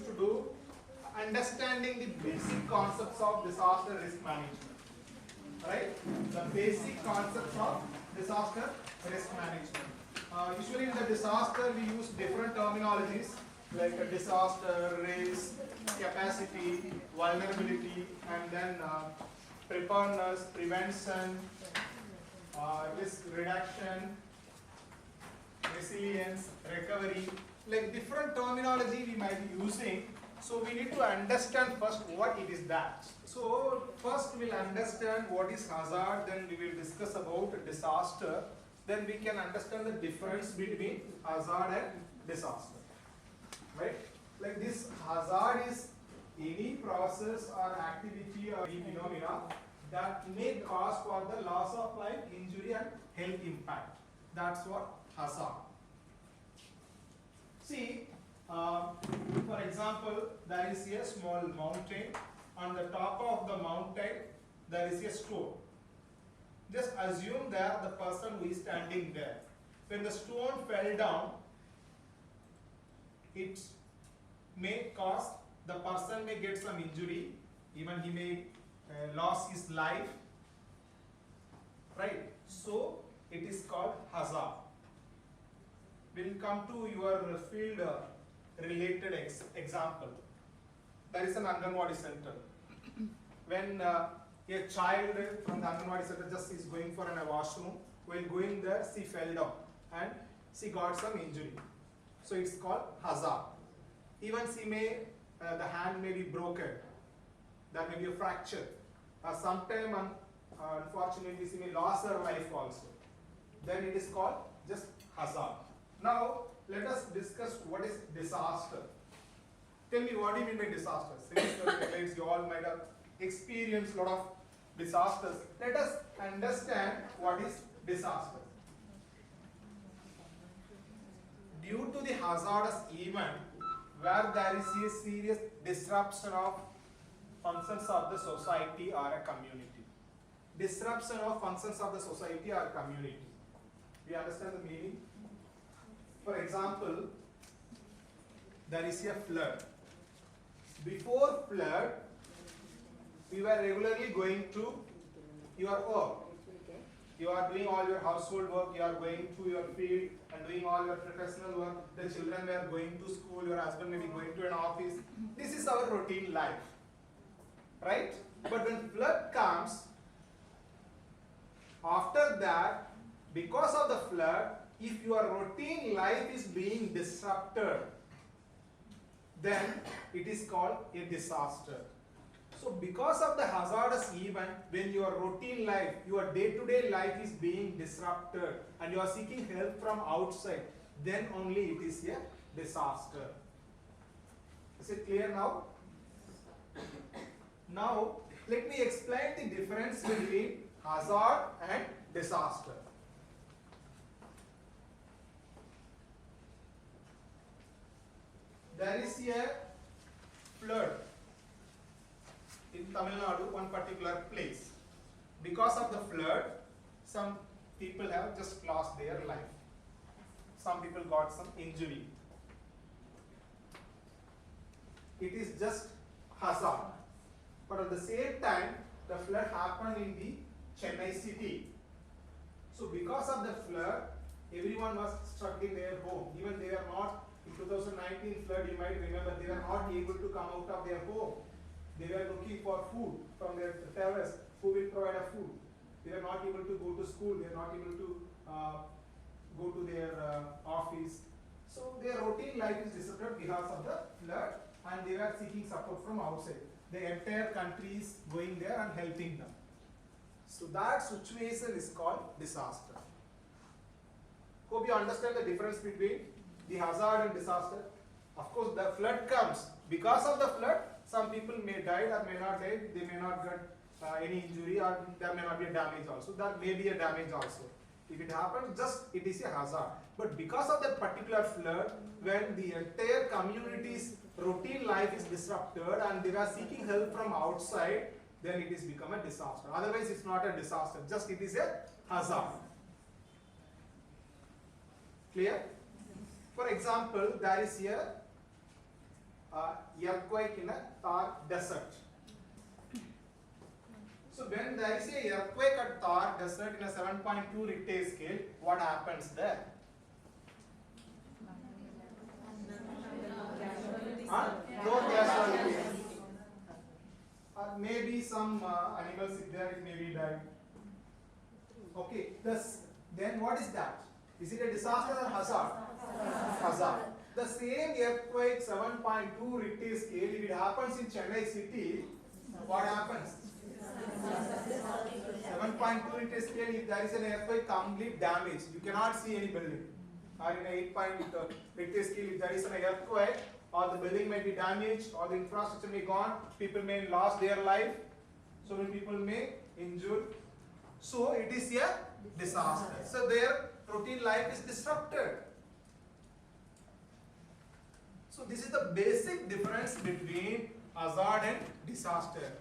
used to do understanding the basic concepts of disaster risk management. Right? The basic concepts of disaster risk management. Usually in the disaster we use different terminologies like a disaster, risk, capacity, vulnerability, and then preparedness, prevention, risk reduction, resilience, recovery, like different terminology we might be using. So we need to understand first what it is that. So first we'll understand what is hazard, then we will discuss about disaster, then we can understand the difference between hazard and disaster. Right? Like this hazard is any process or activity or any phenomena that may cause for the loss of life, injury and health impact. That's what hazard. See, for example, there is a small mountain. On the top of the mountain, there is a stone. Just assume that the person who is standing there, when the stone fell down, it may cause, the person may get some injury, even he may lose his life, right? So it is called hazard. We'll come to your field related example. There is an Anganwadi center. When a child from the Anganwadi center just is going for a washroom, while going there, she fell down and she got some injury. So it's called hazard. Even she may, the hand may be broken. There may be a fracture. Sometime, unfortunately, she may lose her life also. Then it is called just hazard. Now, let us discuss what is disaster. Tell me, what do you mean by disaster? Since you all might have experienced a lot of disasters. Let us understand what is disaster. Due to the hazardous event where there is a serious disruption of functions of the society or a community. Disruption of functions of the society or community. Do you understand the meaning? For example, there is a flood. Before flood, we were regularly going to your work. You are doing all your household work, you are going to your field and doing all your professional work. The children were going to school, your husband may be going to an office. This is our routine life. Right? But when flood comes, after that, because of the flood, if your routine life is being disrupted, then it is called a disaster. So because of the hazardous event, when your routine life, your day-to-day life is being disrupted and you are seeking help from outside, then only it is a disaster. Is it clear now? Now, let me explain the difference between hazard and disaster. There is a flood in Tamil Nadu, one particular place. Because of the flood, some people have just lost their life. Some people got some injury. It is just hazard. But at the same time, the flood happened in the Chennai city. So because of the flood, everyone was stuck in their home. Even they were not, in 2019 flood, you might remember, they were not able to come out of their home. They were looking for food from their terrace. Who will provide a food? They were not able to go to school. They were not able to go to their office. So their routine life is disrupted because of the flood, and they were seeking support from outside. The entire country is going there and helping them. So that situation is called disaster. Hope you understand the difference between the hazard and disaster. Of course, the flood comes. Because of the flood, some people may die or may not die. They may not get any injury, or there may not be a damage also. There may be a damage also. If it happens, just it is a hazard. But because of that particular flood, when the entire community's routine life is disrupted and they are seeking help from outside, then it is become a disaster. Otherwise, it's not a disaster. Just it is a hazard. Clear? For example, there is a earthquake in a Thar desert. So when there is a earthquake at Thar desert in a 7.2 Richter scale, what happens there? No casualties. Or maybe some animals, if there, it may be died. Okay, then what is that? Is it a disaster or hazard? Hazard. The same earthquake 7.2 Richter scale, if it happens in Chennai city, what happens? 7.2 Richter scale, if there is an earthquake, complete damage. You cannot see any building. Or in a 8.0 Richter scale, if there is an earthquake, or the building may be damaged, or the infrastructure may gone, people may lose their life, so many people may injured. So it is a disaster. So their routine life is disrupted. So this is the basic difference between hazard and disaster.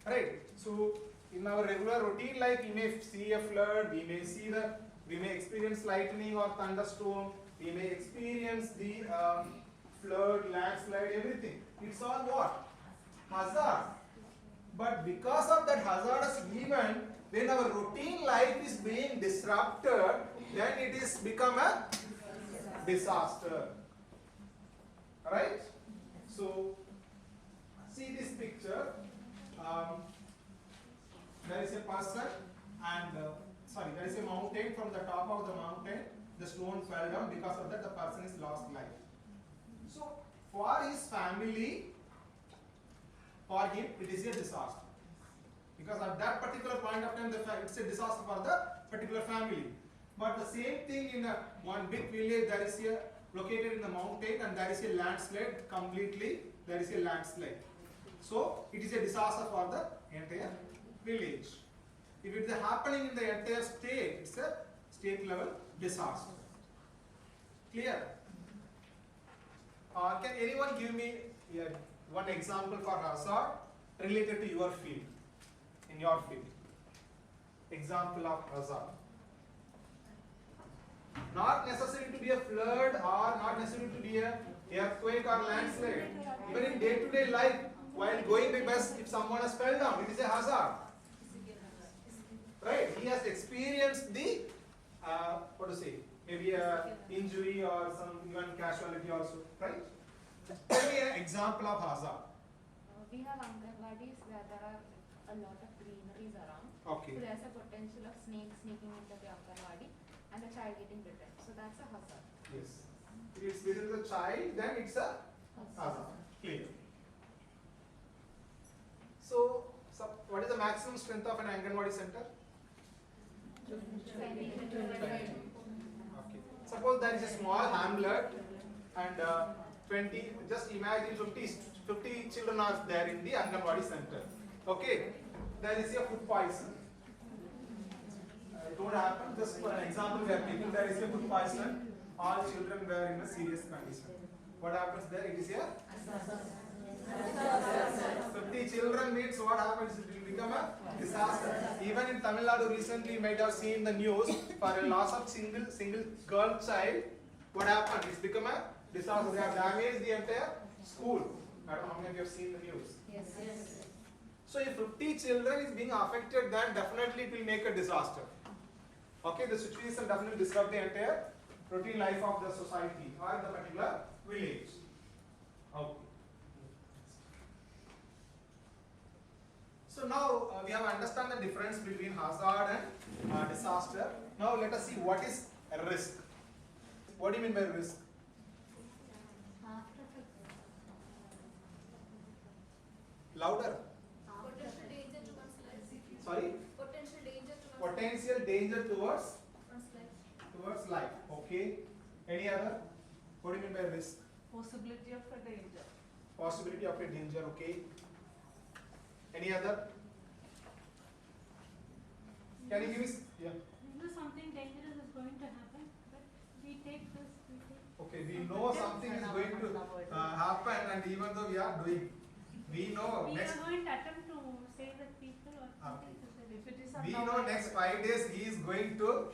Right? So in our regular routine life, we may see a flood, we may experience lightning or thunderstorm, we may experience the flood, landslide, everything. It's all what? Hazard. But because of that hazardous event, when our routine life is being disrupted, then it is become a disaster. Right? So, see this picture. There is a person and there is a mountain. From the top of the mountain, the stone fell down. Because of that, the person is lost life. So, for his family, for him, it is a disaster. Because at that particular point of time, it's a disaster for the particular family. But the same thing in one big village, there is a located in the mountain and there is a landslide, completely there is a landslide. So, it is a disaster for the entire village. If it is happening in the entire state, it's a state level disaster. Clear? Can anyone give me one example for hazard related to your field? In your field. Example of hazard. Not necessary to be a flood or not necessary to be a earthquake or landslide. Even in day-to-day life, while going by bus, if someone has fell down, it is a hazard. Right? He has experienced the, what to say, maybe a injury or some even casualty also. Right? Tell me an example of hazard. We have Anganwadis where there are a lot of greeneries around. Okay. So there's a potential of snakes sneaking into the Anganwadi and a child getting bitten. So that's a hazard. Yes. If it's within the child, then it's a hazard. Clear. So what is the maximum strength of an Anganwadi center? 20. Okay. Suppose there is a small hamlet and 20, just imagine 50 children are there in the Anganwadi center. Okay. There is a food poison. It won't happen. Just for an example, we are taking there is a food poison. All children were in a serious condition. What happens there? It is a 50 children means what happens? It will become a disaster. Even in Tamil Nadu recently, you might have seen the news for a loss of single girl child. What happened? It's become a disaster. They have damaged the entire school. I don't know how many of you have seen the news. Yes. So if 50 children is being affected, then definitely it will make a disaster. Okay, the situation definitely disrupt the entire routine life of the society or the particular village. Okay. So now we have understand the difference between hazard and disaster. Now let us see what is a risk. What do you mean by risk? Louder. Potential danger to one's life. Sorry? Potential danger towards life. Okay. Any other? What do you mean by risk? Possibility of a danger. Possibility of a danger. Okay. Any other? Can you give me? Yeah. We know something dangerous is going to happen, but we take this. Okay. We know something is going to happen, and even though we are doing, we know We next. are going to attempt to save the people or something. If it is We know next 5 days he is going to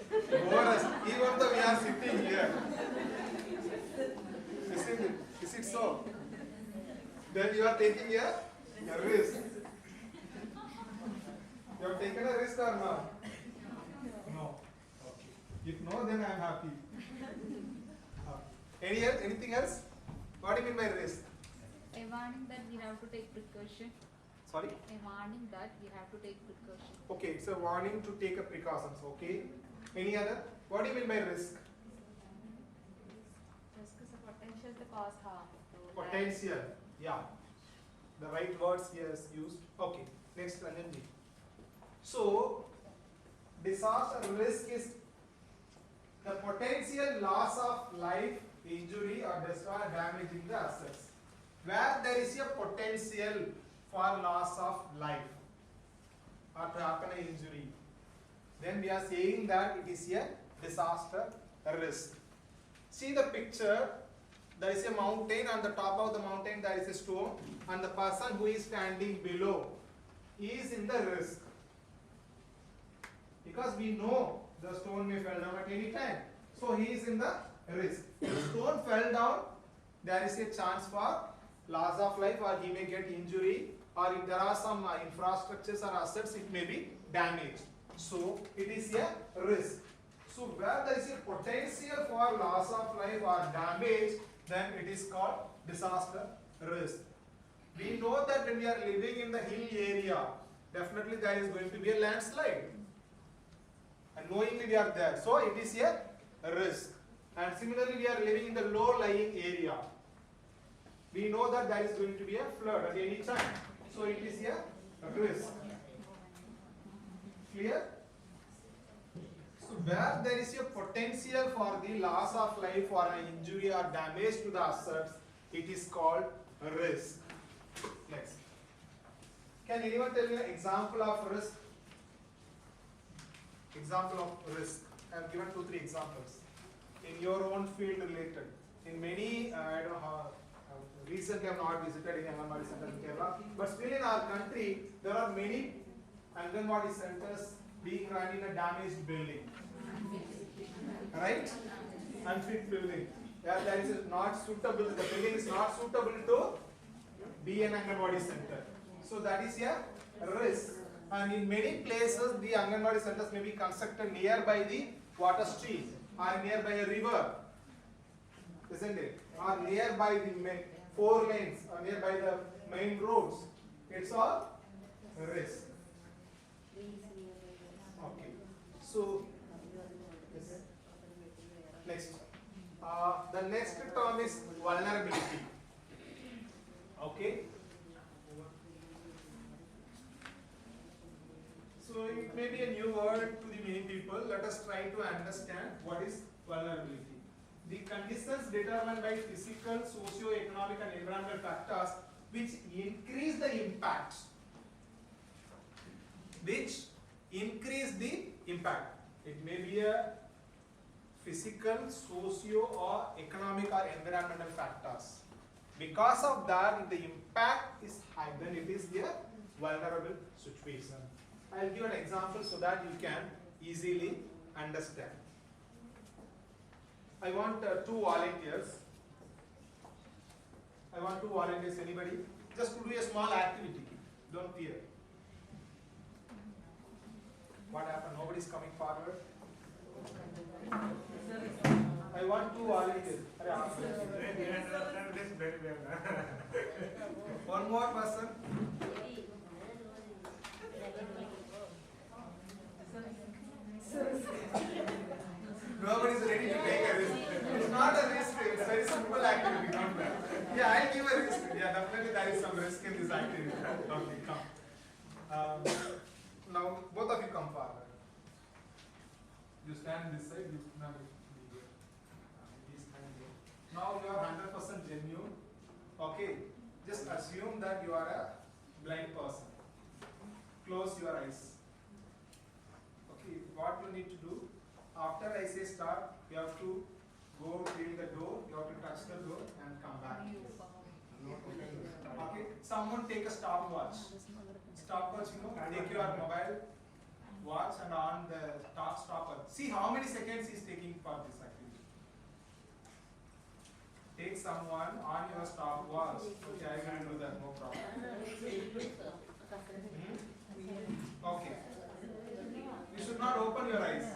bore us, even though we are sitting here. Is it so? then you are taking a risk. You have taken a risk or not? No. Okay. If no, then I am happy. Anything else? What do you mean by risk? A warning that we have to take precaution. Sorry? A warning that we have to take precaution. Okay, it's a warning to take a precautions. Okay. Any other? What do you mean by risk? Risk is a potential to cause harm. to life. Potential. Yeah. The right words he has used. Okay. Next, Ranjanji. So, disaster risk is the potential loss of life, injury, or destroy damaging the assets. Where there is a potential for loss of life or to happen an injury, then we are saying that it is a disaster risk. See the picture. There is a mountain. On the top of the mountain there is a stone, and the person who is standing below is in the risk, because we know the stone may fall down at any time. So he is in the risk. If the stone fell down, there is a chance for loss of life, or he may get injury, or if there are some infrastructures or assets, it may be damaged. So it is a risk. So where there is a potential for loss of life or damage, then it is called disaster risk. We know that when we are living in the hill area, definitely there is going to be a landslide. And knowingly we are there. So it is a risk. And similarly we are living in the low-lying area. We know that there is going to be a flood at any time. So it is a risk. Clear? So where there is a potential for the loss of life or an injury or damage to the assets, it is called a risk. Next. Can anyone tell me an example of risk? Example of risk. I have given 2-3 examples. In your own field related. In many, I don't know how, recently I have not visited in Anganwadi center in Kerala, but still in our country, there are many Anganwadi centers being run in a damaged building. Right? Unfit building. Where there is not suitable, the building is not suitable to be an Anganwadi center. So that is a risk. And in many places, the Anganwadi centers may be constructed nearby the water stream, or nearby a river, isn't it? Or nearby the 4 lanes, or nearby the main roads. It's all risk. Okay. So, yes. Next. The next term is vulnerability. Okay. So it may be a new word to the many people. Let us try to understand what is vulnerability. The conditions determined by physical, socio-economic and environmental factors which increase the impact. Which increase the impact. It may be a physical, socio or economic or environmental factors. Because of that, if the impact is high, then it is a vulnerable situation. I will give an example so that you can easily understand. I want 2 volunteers. I want 2 volunteers. Anybody? Just to do a small activity. Don't fear. What happened? Nobody is coming forward. I want 2 volunteers. One more person. Nobody is ready to take a risk. It's not a risk, it's a very simple activity. Come back. Yeah, I'll give a risk. Yeah, definitely there is some risk in this activity. Okay, come. Now, both of you come forward. You stand this side, you now be here. Please stand here. Now you are 100% genuine. Okay, just assume that you are a blind person. Close your eyes. Okay, what you need to do? After I say start, you have to go till the door, you have to touch the door and come back. Okay, someone take a stopwatch. Stopwatch, take your mobile watch and on the stopwatch. See how many seconds is taking for this activity. Take someone on your stopwatch. Okay, I will do that. no problem. Okay. You should not open your eyes.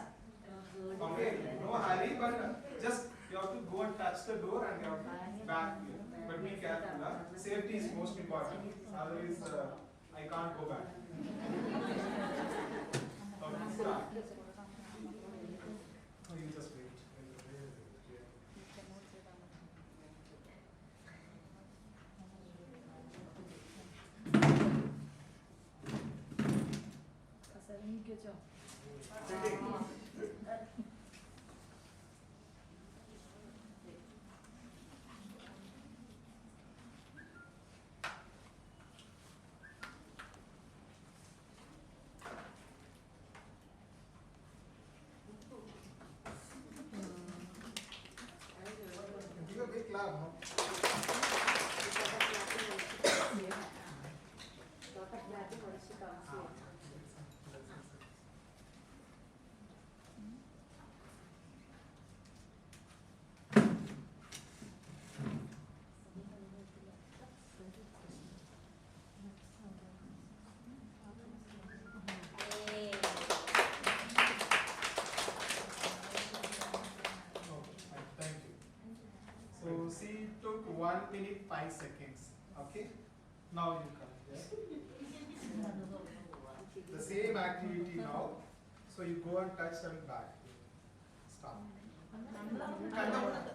Okay, no hurry, but just you have to go and touch the door and you have to back here. But be careful, safety is most important. Otherwise, I can't go back. Okay, start. Oh, you just wait. Give a big clap, no? Thank you. So see, it took 1 minute 5 seconds. Okay? Now you come here. The same activity now. So you go and touch and back. Stop.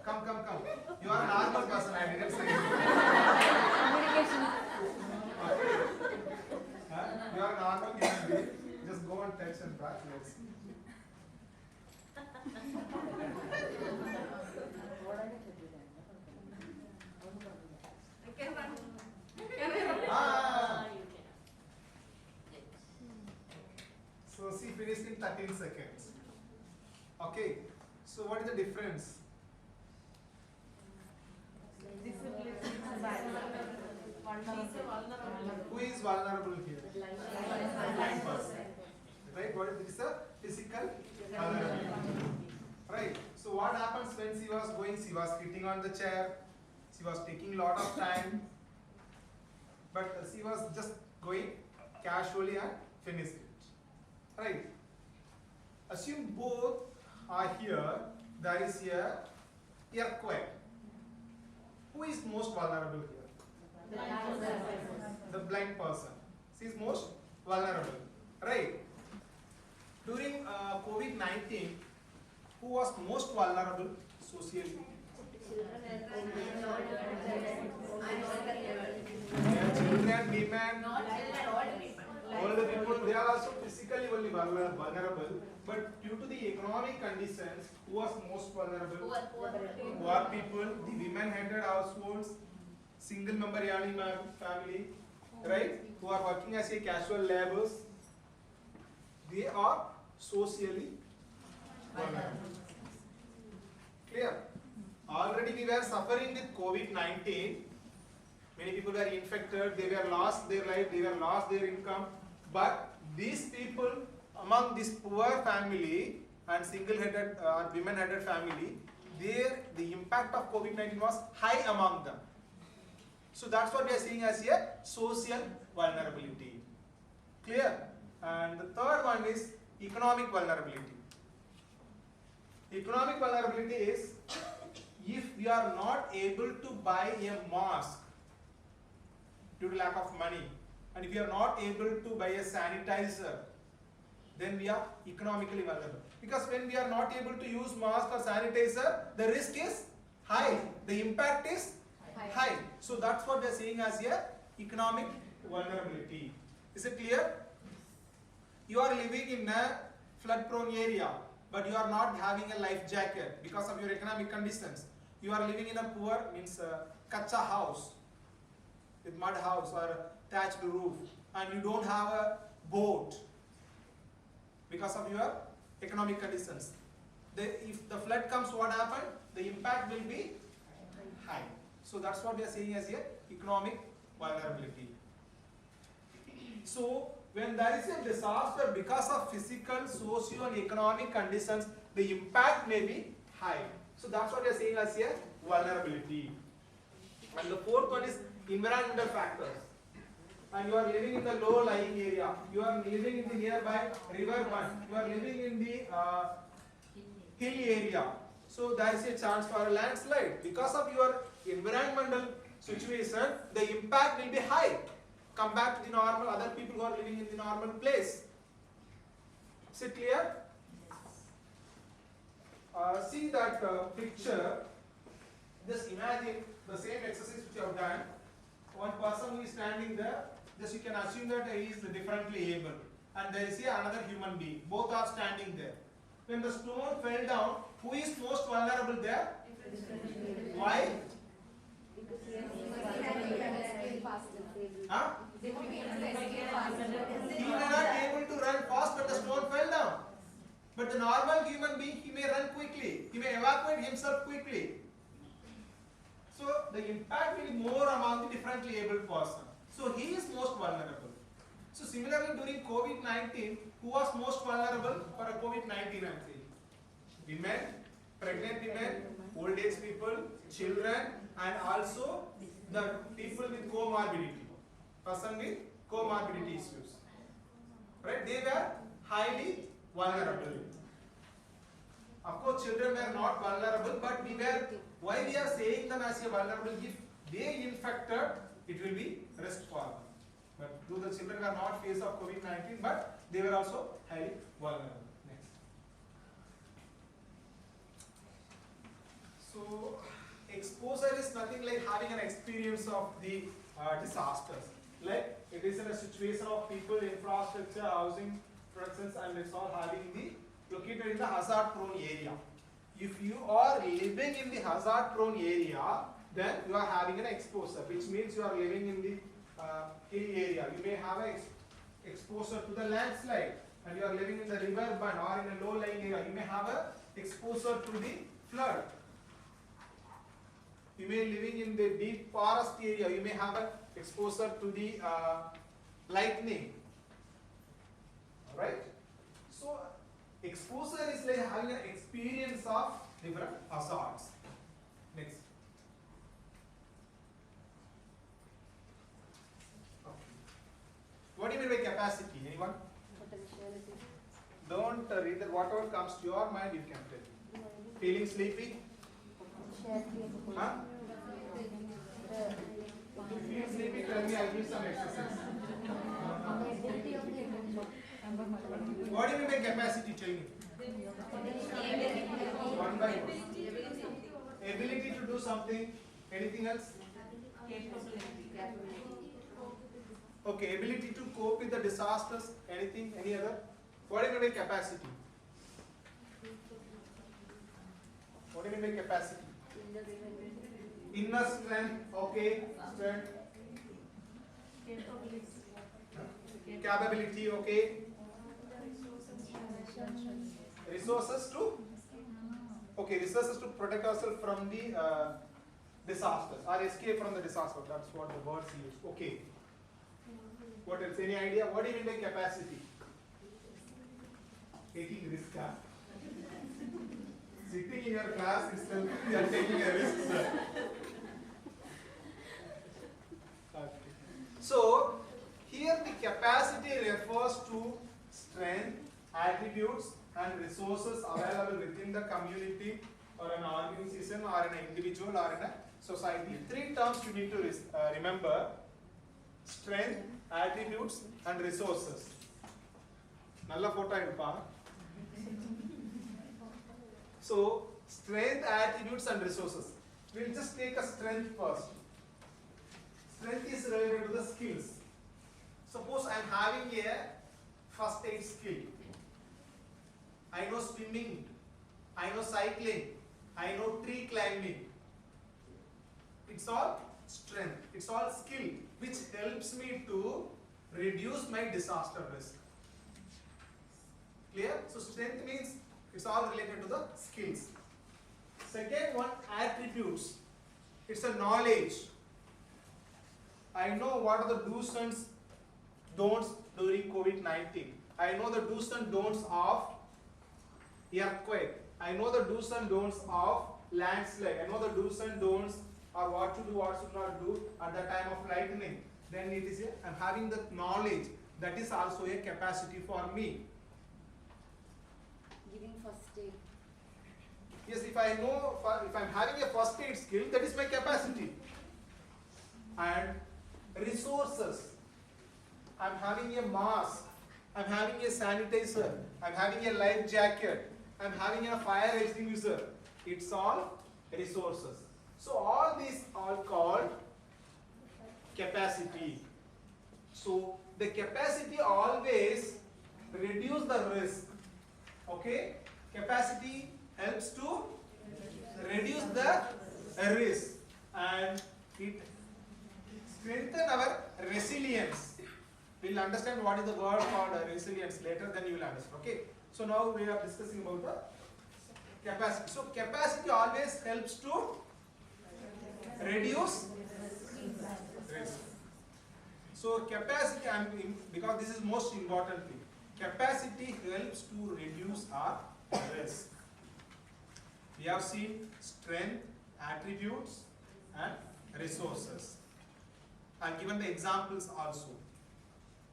Come. You are a normal person, I didn't say. Okay. You are a normal human being. Just go and touch and back. Let's see. So see, finished in 13 seconds. Okay. So what is the difference? Who is vulnerable here? Blind person. Right? What is this? A physical vulnerability. Right. So what happens when she was going? She was sitting on the chair. She was taking a lot of time. But she was just going casually and finished it. Right. Assume both are here. There is a earthquake. Who is most vulnerable here? The blind person. She is most vulnerable. Right. During COVID-19, who was most vulnerable socially? Children, women, older people, they are also physically only vulnerable. But due to the economic conditions, who was most vulnerable? Poor people, the women-headed households, single-member earning family, right? Who are working as a casual laborers. They are socially vulnerable. Clear? Already we were suffering with COVID-19. Many people were infected, they were lost their life, they were lost their income. But these people among this poor family and single-headed or women-headed family, the impact of COVID-19 was high among them. So that's what we are seeing as a social vulnerability. Clear? And the third one is economic vulnerability. Economic vulnerability is if we are not able to buy a mask due to lack of money, and if we are not able to buy a sanitizer, then we are economically vulnerable. Because when we are not able to use mask or sanitizer, the risk is high, the impact is high. So that's what we are saying as a economic vulnerability. Is it clear? You are living in a flood-prone area, but you are not having a life jacket because of your economic conditions. You are living in a poor, means kacha house, with mud house or thatched roof, and you don't have a boat because of your economic conditions. If the flood comes, what happens? The impact will be high. So that's what we are saying as a economic vulnerability. So when there is a disaster because of physical, socio and economic conditions, the impact may be high. So that's what we are saying as a vulnerability. And the fourth one is environmental factors. And you are living in the low lying area. You are living in the nearby river bund. You are living in the hill area. So there is a chance for a landslide. Because of your environmental situation, the impact will be high compared to the normal other people who are living in the normal place. Is it clear? See that picture. Just imagine the same exercise which you have done. One person who is standing there, just you can assume that he is differently able. And there is another human being. Both are standing there. When the stone fell down, who is most vulnerable there? Why? Huh? He may not be able to run fast when the stone fell down. But the normal human being, he may run quickly. He may evacuate himself quickly. So the impact will be more among the differently able person. So he is most vulnerable. So similarly during COVID-19, who was most vulnerable for a COVID-19 I am saying? Women, pregnant women, old age people, children, and also the people with comorbidity. Person with comorbidity issues. Right? They were highly vulnerable. Of course, children were not vulnerable, but why we are saying them as a vulnerable? If they infected, it will be risk for them. But though the children were not faced of COVID-19, but they were also highly vulnerable. Next. So, exposure is nothing like having an experience of the disasters. Like it is in a situation of people, infrastructure, housing, for instance, and it's all located in the hazard-prone area. If you are living in the hazard-prone area, then you are having an exposure, which means you are living in the hill area. You may have an exposure to the landslide, and you are living in the river bund or in a low-lying area. You may have an exposure to the flood. You may be living in the deep forest area. You may have an exposure to the lightning. Alright? So, exposure is like having an experience of different hazards. Next. Okay. What do you mean by capacity? Anyone? Don't read that. Whatever comes to your mind, you can tell. Feeling sleepy? Huh? If you feel sleepy, tell me, I'll give some exercise. What do you mean by capacity? Tell me. One by one. Ability to do something. Anything else? Okay, ability to cope with the disasters. Anything? Any other? What do you mean by capacity? What do you mean by capacity? Inner strength. Okay, strength. Capability. Okay. Resources to? Okay, resources to protect ourselves from the disasters or escape from the disaster. That's what the words use. Okay. What else? Any idea? What do you mean by capacity? Taking risk. Huh? Sitting in your class itself, you are taking a risk, sir. Okay. So, here the capacity refers to strength, attributes, and resources available within the community or an organization or an individual or in a society. Three terms you need to remember: strength, attributes, and resources. Nalla photo iduppa. So, strength, attributes, and resources. We'll just take a strength first. Strength is related to the skills. Suppose I am having a first aid skill. I know swimming, I know cycling, I know tree climbing. It's all strength, it's all skill which helps me to reduce my disaster risk. Clear? So strength means it's all related to the skills. Second one, attributes. It's a knowledge. I know what are the do's and don'ts during COVID-19. I know the do's and don'ts of earthquake. I know the do's and don'ts of landslide. I know the do's and don'ts or what to do, what should not do at the time of lightning, then it is I'm having the knowledge. That is also a capacity for me. Giving first aid. Yes, if I know, if I'm having a first aid skill, that is my capacity. And resources. I'm having a mask. I'm having a sanitizer. I'm having a life jacket. I'm having a fire extinguisher. It's all resources. So all these are called capacity. So the capacity always reduce the risk. Okay? Capacity helps to reduce the risk and it strengthen our resilience. We'll understand what is the word called resilience later, then you will understand. Okay? So now we are discussing about the capacity. So capacity always helps to reduce risk. So capacity, because this is most important thing, capacity helps to reduce our risk. We have seen strength, attributes and resources. I have given the examples also.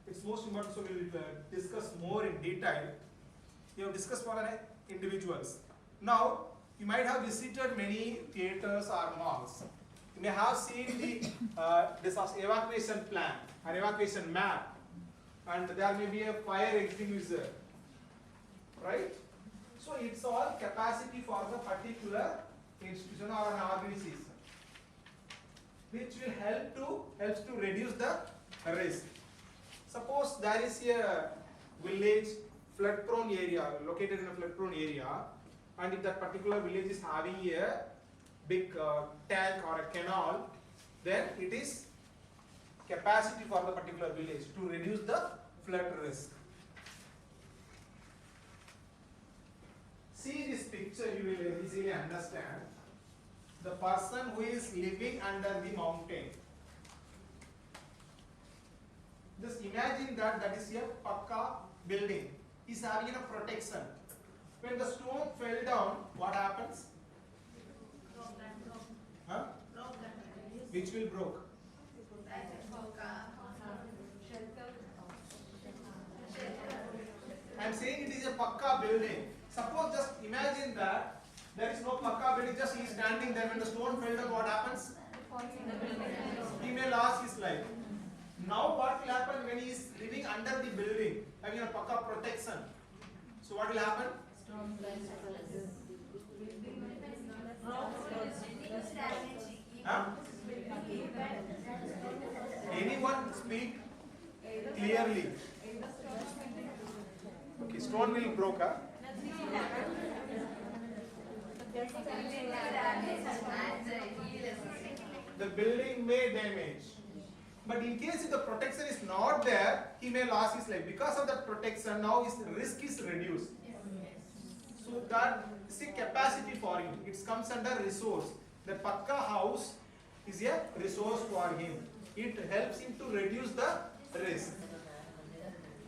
It's most important, so we will discuss more in detail. We have discussed for individuals. Now, you might have visited many theaters or malls. You may have seen the evacuation plan or evacuation map, and there may be a fire extinguisher, right? So it's all capacity for the particular institution or an organization, which will helps to reduce the risk. Suppose there is a village flood-prone area, located in a flood-prone area, and if that particular village is having a big tank or a canal, then it is capacity for the particular village to reduce the flood risk. See this picture, you will easily understand. The person who is living under the mountain. Just imagine that is a pakka building. Is having a protection. When the stone fell down, what happens? Huh? Which will broke? I am saying it is a pakka building. Suppose just imagine that there is no pakka building, just he is standing there. When the stone fell down, what happens? He may lose his life. Now what will happen when he is living under the building, having a pakka protection? So what will happen? Huh? Anyone speak clearly? Okay, stone will broke, huh? The building may damage. But in case if the protection is not there, he may lose his life. Because of that protection, now his risk is reduced. So that is a capacity for him. It comes under resource. The pakka house is a resource for him. It helps him to reduce the risk.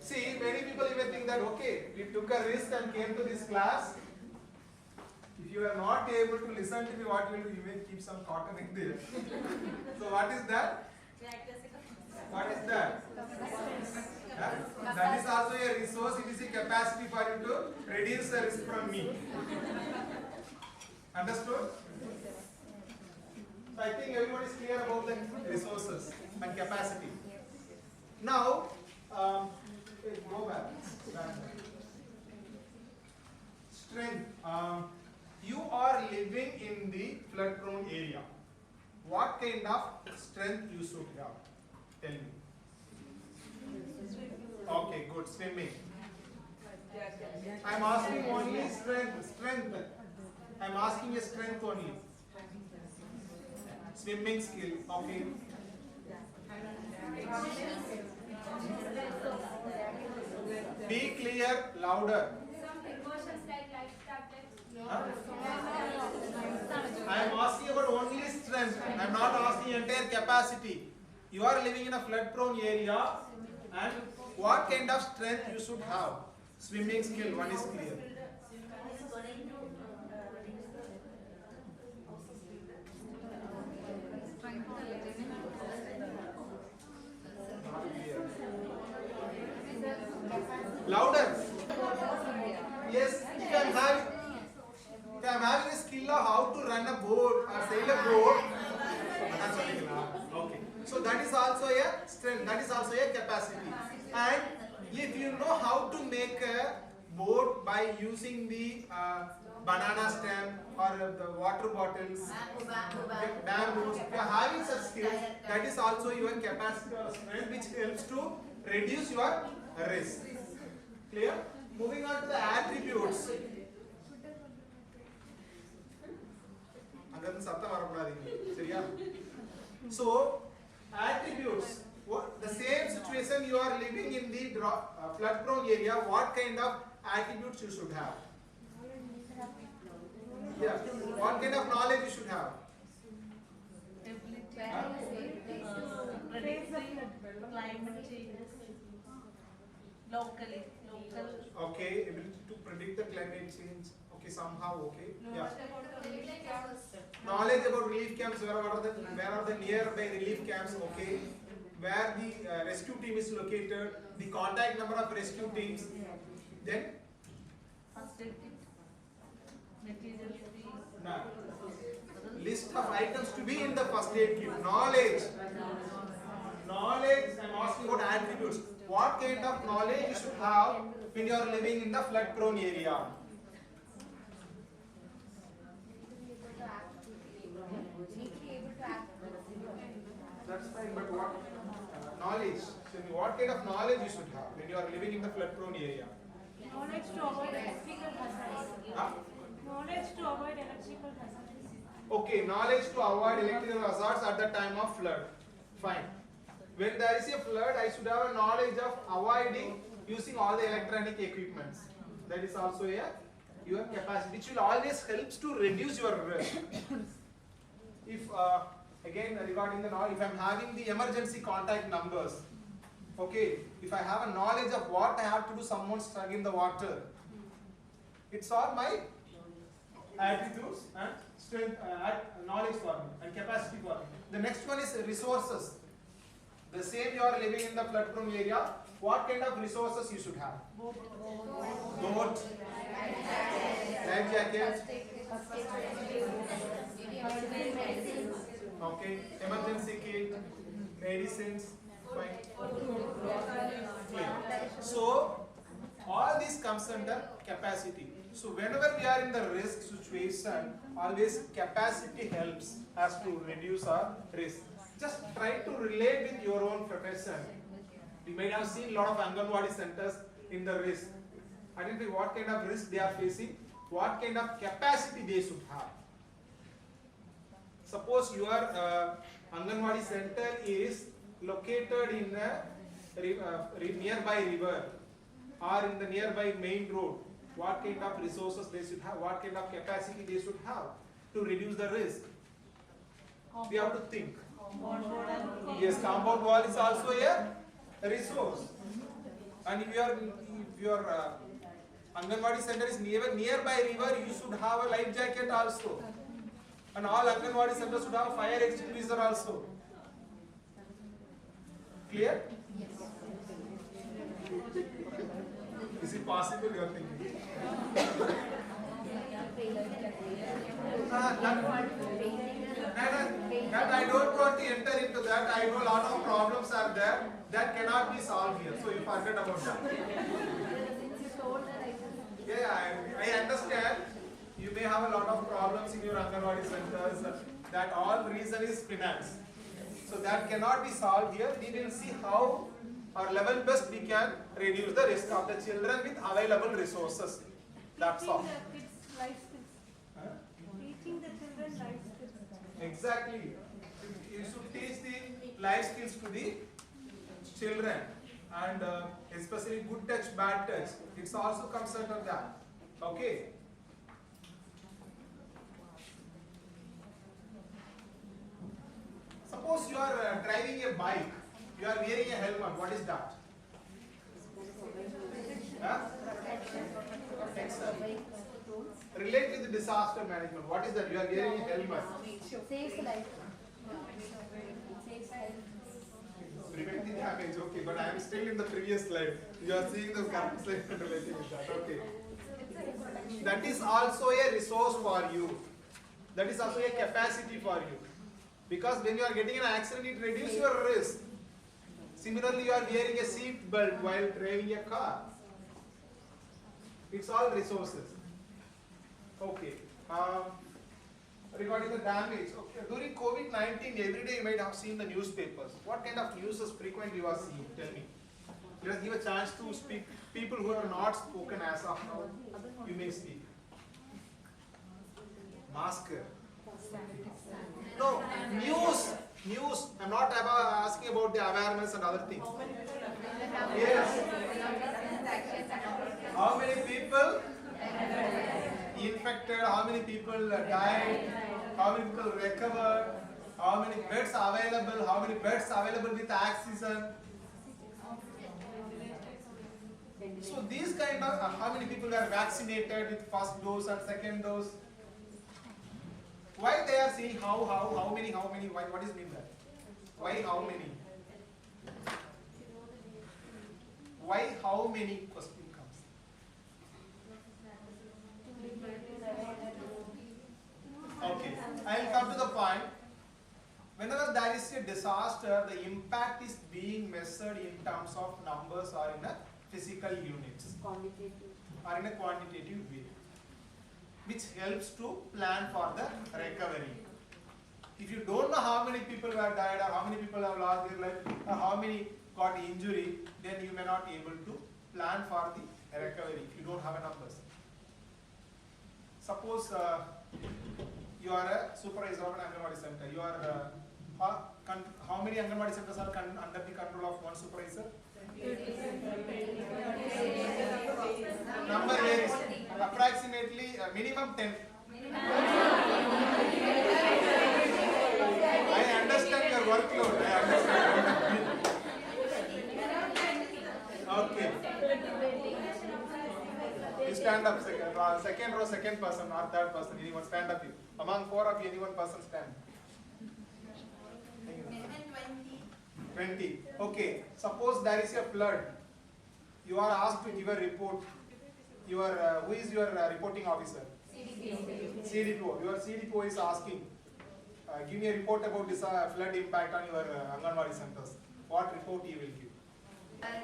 See, many people even think that, okay, we took a risk and came to this class. If you are not able to listen to me, what you will do? You may keep some cotton in there. So what is that? What is that? Huh? That is also a resource. It is a capacity for you to reduce the risk from me. Understood? So I think everyone is clear about the resources and capacity. Now, go back. Strength. You are living in the flood-prone area. What kind of strength you should have? Tell me. Okay, good. Swimming. I am asking only strength. I am asking a strength only. Swimming skill. Okay. Be clear, louder. Huh? I am asking about only strength. I am not asking entire capacity. You are living in a flood-prone area, and what kind of strength you should have? Swimming skill, one is clear. Louder. Yes, if I'm having a skill of how to run a boat or sail a boat, okay. So that is also a strength, that is also a capacity. And if you know how to make a boat by using the banana stem or the water bottles, bamboos, if you are having such skills, that is also your capacity or strength which helps to reduce your risk. Clear? Moving on to the attributes. So, attributes. What, the same situation you are living in the flood prone area, what kind of attributes you should have? Yeah. What kind of knowledge you should have? Climate changes locally. Okay, ability to predict the climate change. Okay, somehow, okay. Yeah. Knowledge about relief camps, where are the nearby relief camps, okay. Where the rescue team is located, the contact number of rescue teams. Then? First aid kit, materials, No. List of items to be in the first aid kit. Knowledge. Knowledge, I am asking about attributes. What kind of knowledge you should have when you are living in the flood prone area? That's fine, but what knowledge? So what kind of knowledge you should have when you are living in the flood prone area? Knowledge to avoid electrical hazards. Huh? Knowledge to avoid electrical hazards. Okay, knowledge to avoid electrical hazards at the time of flood. Fine. When there is a flood, I should have a knowledge of avoiding using all the electronic equipments. That is also your capacity, which will always helps to reduce your risk. If again regarding the knowledge, if I am having the emergency contact numbers, okay, if I have a knowledge of what I have to do, someone stuck in the water, it's all my attitudes and strength, knowledge for me and capacity for me. The next one is resources. The same you are living in the flood prone area, what kind of resources you should have? Boat, life jacket, okay, emergency kit, medicines, fine. Clear. So all this comes under capacity. So whenever we are in the risk situation, always capacity helps us to reduce our risk. Just try to relate with your own profession. You might have seen a lot of Anganwadi centers in the risk. Identify what kind of risk they are facing, what kind of capacity they should have. Suppose your Anganwadi center is located in a nearby river or in the nearby main road. What kind of resources they should have, what kind of capacity they should have to reduce the risk. We have to think. Yes, compound wall is also a resource. And if your Anganwadi center is nearby river, you should have a life jacket also. And all Anganwadi centers should have a fire extinguisher also. Clear? Yes. Is it possible, you are thinking? That I don't want to enter into that. I know a lot of problems are there that cannot be solved here. So you forget about that. Yeah, I understand. You may have a lot of problems in your Anganwadi centers. That all reason is finance. So that cannot be solved here. We will see how our level best we can reduce the risk of the children with available resources. That's all. Teaching the children life skills. Exactly. You should teach the life skills to the children, and especially good touch, bad touch. It also comes under that. Okay. Suppose you are driving a bike. You are wearing a helmet. What is that? Huh? Protection. Relate with disaster management. What is that? You are wearing a helmet. Saves life. Prevent the damage, okay, but I am still in the previous slide. You are seeing the current slide and relating with that, okay. That is also a resource for you. That is also a capacity for you. Because when you are getting an accident, it reduces your risk. Similarly, you are wearing a seat belt while driving a car. It's all resources. Okay. Regarding the damage, okay. During COVID-19, every day you might have seen the newspapers. What kind of news is frequent you are seeing? Tell me. Let us give a chance to speak. People who are not spoken as of now, you may speak. Mask. No, news. I'm not asking about the awareness and other things. Yes. How many people infected? How many people died? How many people recovered? How many beds available? How many beds available with oxygen? So these kind of how many people are vaccinated with first dose and second dose? Why they are saying how many? Why? What is mean that? Why how many? Why how many? Question comes. Okay, I will come to the point. Whenever there is a disaster, the impact is being measured in terms of numbers or in a physical units or in a quantitative way, which helps to plan for the recovery. If you don't know how many people have died or how many people have lost their life or how many got injury, then you may not be able to plan for the recovery if you don't have a numbers. Suppose you are a supervisor of an Anganwadi center. You are how many Anganwadi centers are under the control of one supervisor? Number varies. Approximately minimum 10. I understand your workload. I understand. Okay. You stand up, second row, second person or third person. Anyone stand up. Among four of you, any one person stand. 20. Okay. Suppose there is a flood. You are asked to give a report. Who is your reporting officer? CDPO. Your CDPO is asking, give me a report about this flood impact on your Anganwadi centers. What report he will give?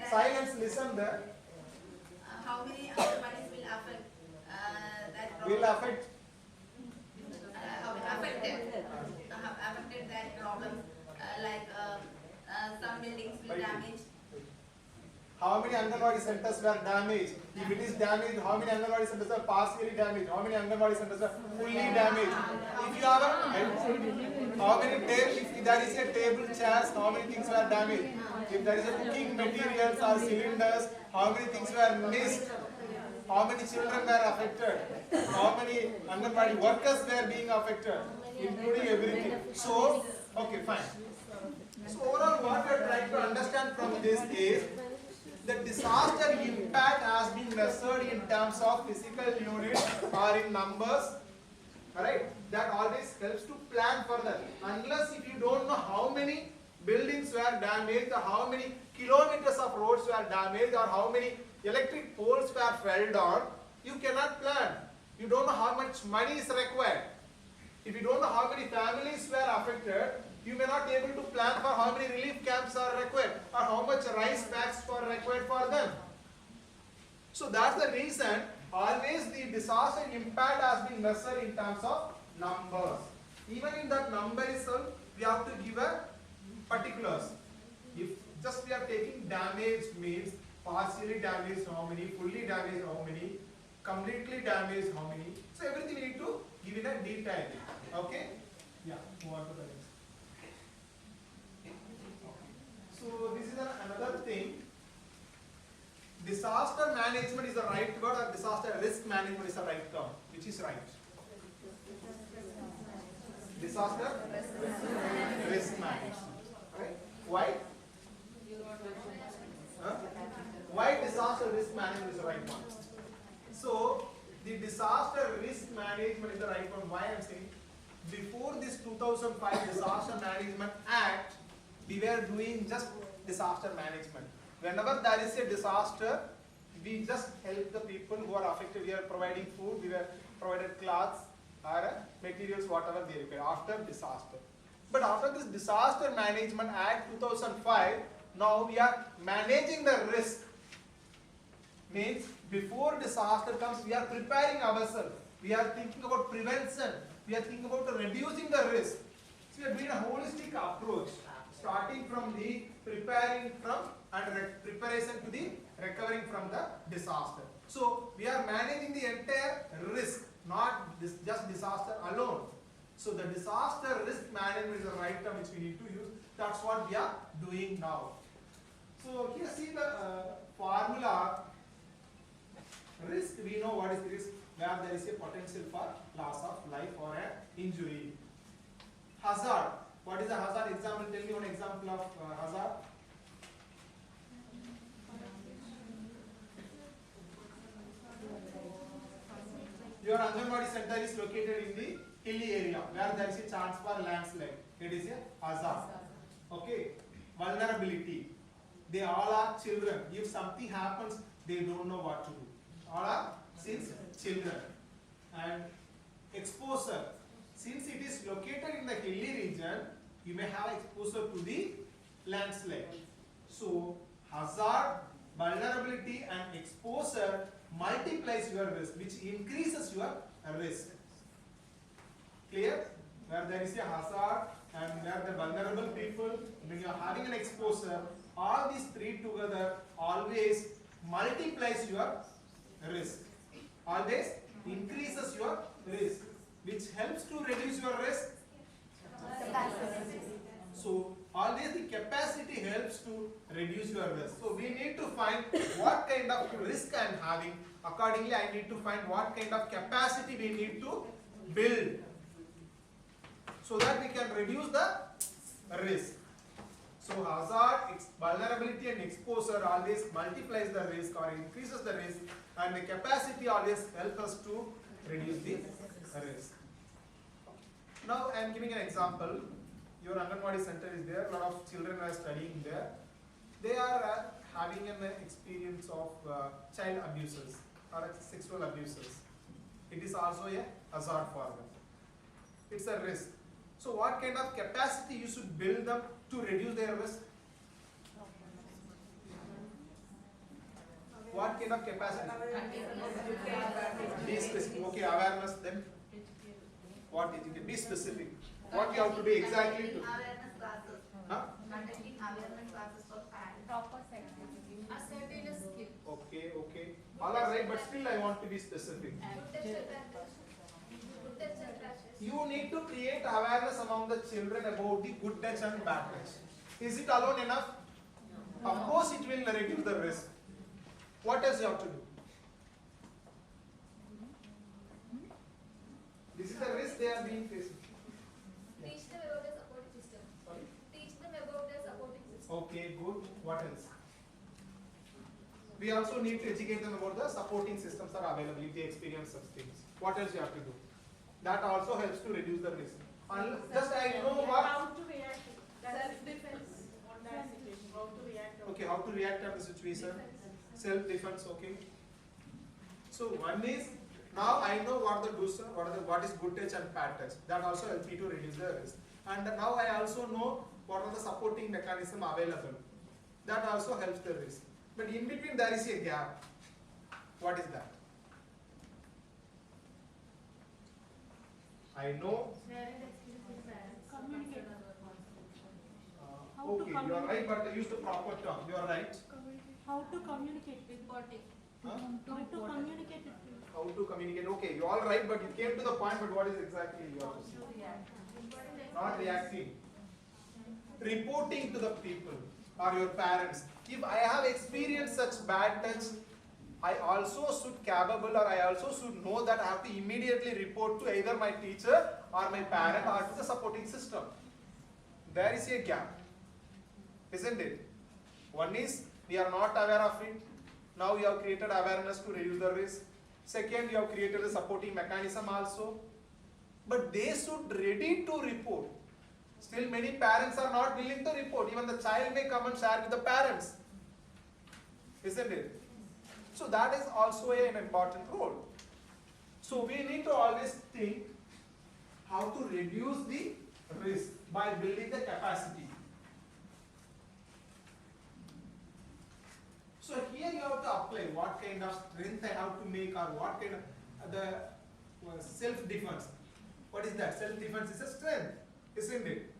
Silence, listen there. How many Anganwadis will affect that problem? Will affect? Affected that problem, like some buildings will damage. How many Anganwadi centers were damaged? If it is damaged, how many Anganwadi centers are partially damaged? How many Anganwadi centers are fully damaged? If you have how many tables, if there is a table, chairs, how many things were damaged? If there is a cooking materials or cylinders, how many things were missed? How many children were affected? How many Anganwadi workers were being affected? Including everything. So, okay, fine. So overall what we are trying to understand from this is the disaster impact has been measured in terms of physical units or in numbers. Alright? That always helps to plan further. Unless if you don't know how many buildings were damaged or how many kilometers of roads were damaged or how many electric poles were fell down, you cannot plan. You don't know how much money is required. If you don't know how many families were affected, you may not be able to plan for how many relief camps are required or how much rice bags are required for them. So that's the reason always the disaster impact has been measured in terms of numbers. Even in that number itself, we have to give a particulars. If just we are taking damaged means partially damaged how many, fully damaged how many, completely damaged how many. So everything we need to give in a detail. Okay? Yeah, move on to the next. So this is another thing. Disaster management is the right word or disaster risk management is the right term. Which is right? Disaster risk management. Right? Why? Huh? Why disaster risk management is the right one? So the disaster risk management is the right one. Why I am saying? before this 2005 Disaster Management Act, we were doing just disaster management. Whenever there is a disaster, we just help the people who are affected. We are providing food, we were provided clothes or materials, whatever they require after disaster. But after this Disaster Management Act 2005, now we are managing the risk. Means before disaster comes, we are preparing ourselves. We are thinking about prevention. We are thinking about reducing the risk. So we are doing a holistic approach, starting from the preparing from and preparation to the recovering from the disaster. So we are managing the entire risk, not just disaster alone. So the disaster risk management is the right term which we need to use. That's what we are doing now. So here see the formula. Risk, we know what is risk, where there is a potential for loss of life or an injury. Hazard, what is a hazard? Example, tell me one example of hazard. Your Anganwadi center is located in the hilly area where there is a chance for landslide. It is a hazard. Okay. Vulnerability. They all are children. If something happens, they don't know what to do. All are since children. And exposure. Since it is located in the hilly region, you may have exposure to the landslide. So hazard, vulnerability and exposure multiplies your risk, which increases your risk. Clear? Where there is a hazard and where the vulnerable people, when you are having an exposure, all these three together always multiplies your risk. Always increases your risk, which helps to reduce your risk. So always the capacity helps to reduce your risk. So we need to find what kind of risk I am having. Accordingly, I need to find what kind of capacity we need to build so that we can reduce the risk. So hazard, vulnerability and exposure always multiplies the risk or increases the risk, and the capacity always helps us to reduce the risk. Now I am giving an example. Your Anganwadi center is there, a lot of children are studying there. They are having an experience of child abuses or sexual abuses. It is also a hazard for them. It's a risk. So what kind of capacity you should build them to reduce their risk? What kind of capacity? Be specific. Okay, awareness then. What is it? Be specific. What you have to do exactly to. Awareness classes. Huh? Conducting awareness classes for parents. Proper sensitivity. Ascertain a skill. Okay, okay. All are right, but still I want to be specific. You need to create awareness among the children about the good touch and bad touch. Is it alone enough? No. Of course it will reduce the risk. What else you have to do? This is the risk they are being facing. Teach them about the supporting system. Sorry? Teach them about the supporting system. Okay, good. What else? We also need to educate them about the supporting systems are available if they experience such things. What else you have to do? That also helps to reduce the risk. Just I know what. How to react. Self-defense on that situation. How to react. Okay, how to react to the situation. Self-defense. Okay. So one is now I know what the do's, what is good touch and bad touch. That also helps me to reduce the risk. And now I also know what are the supporting mechanism available. That also helps the risk. But in between there is a gap. What is that? I know. Communicate. Okay, you are right, but use the proper term. You are right. How to communicate. Reporting. Huh? How to communicate it. How to communicate? Okay, you are all right, but you came to the point. But what is exactly you are saying? Not reacting. Reporting to the people or your parents. If I have experienced such bad touch, I also should capable or I also should know that I have to immediately report to either my teacher or my parent or to the supporting system. There is a gap, isn't it? One is we are not aware of it. Now you have created awareness to reduce the risk. Second, you have created a supporting mechanism also. but they should ready to report. Still many parents are not willing to report. Even the child may come and share with the parents. Isn't it? So that is also an important role. So we need to always think how to reduce the risk by building the capacity. So here you have to apply what kind of strength I have to make, or what kind of the self-defense. What is that? Self-defense is a strength, isn't it?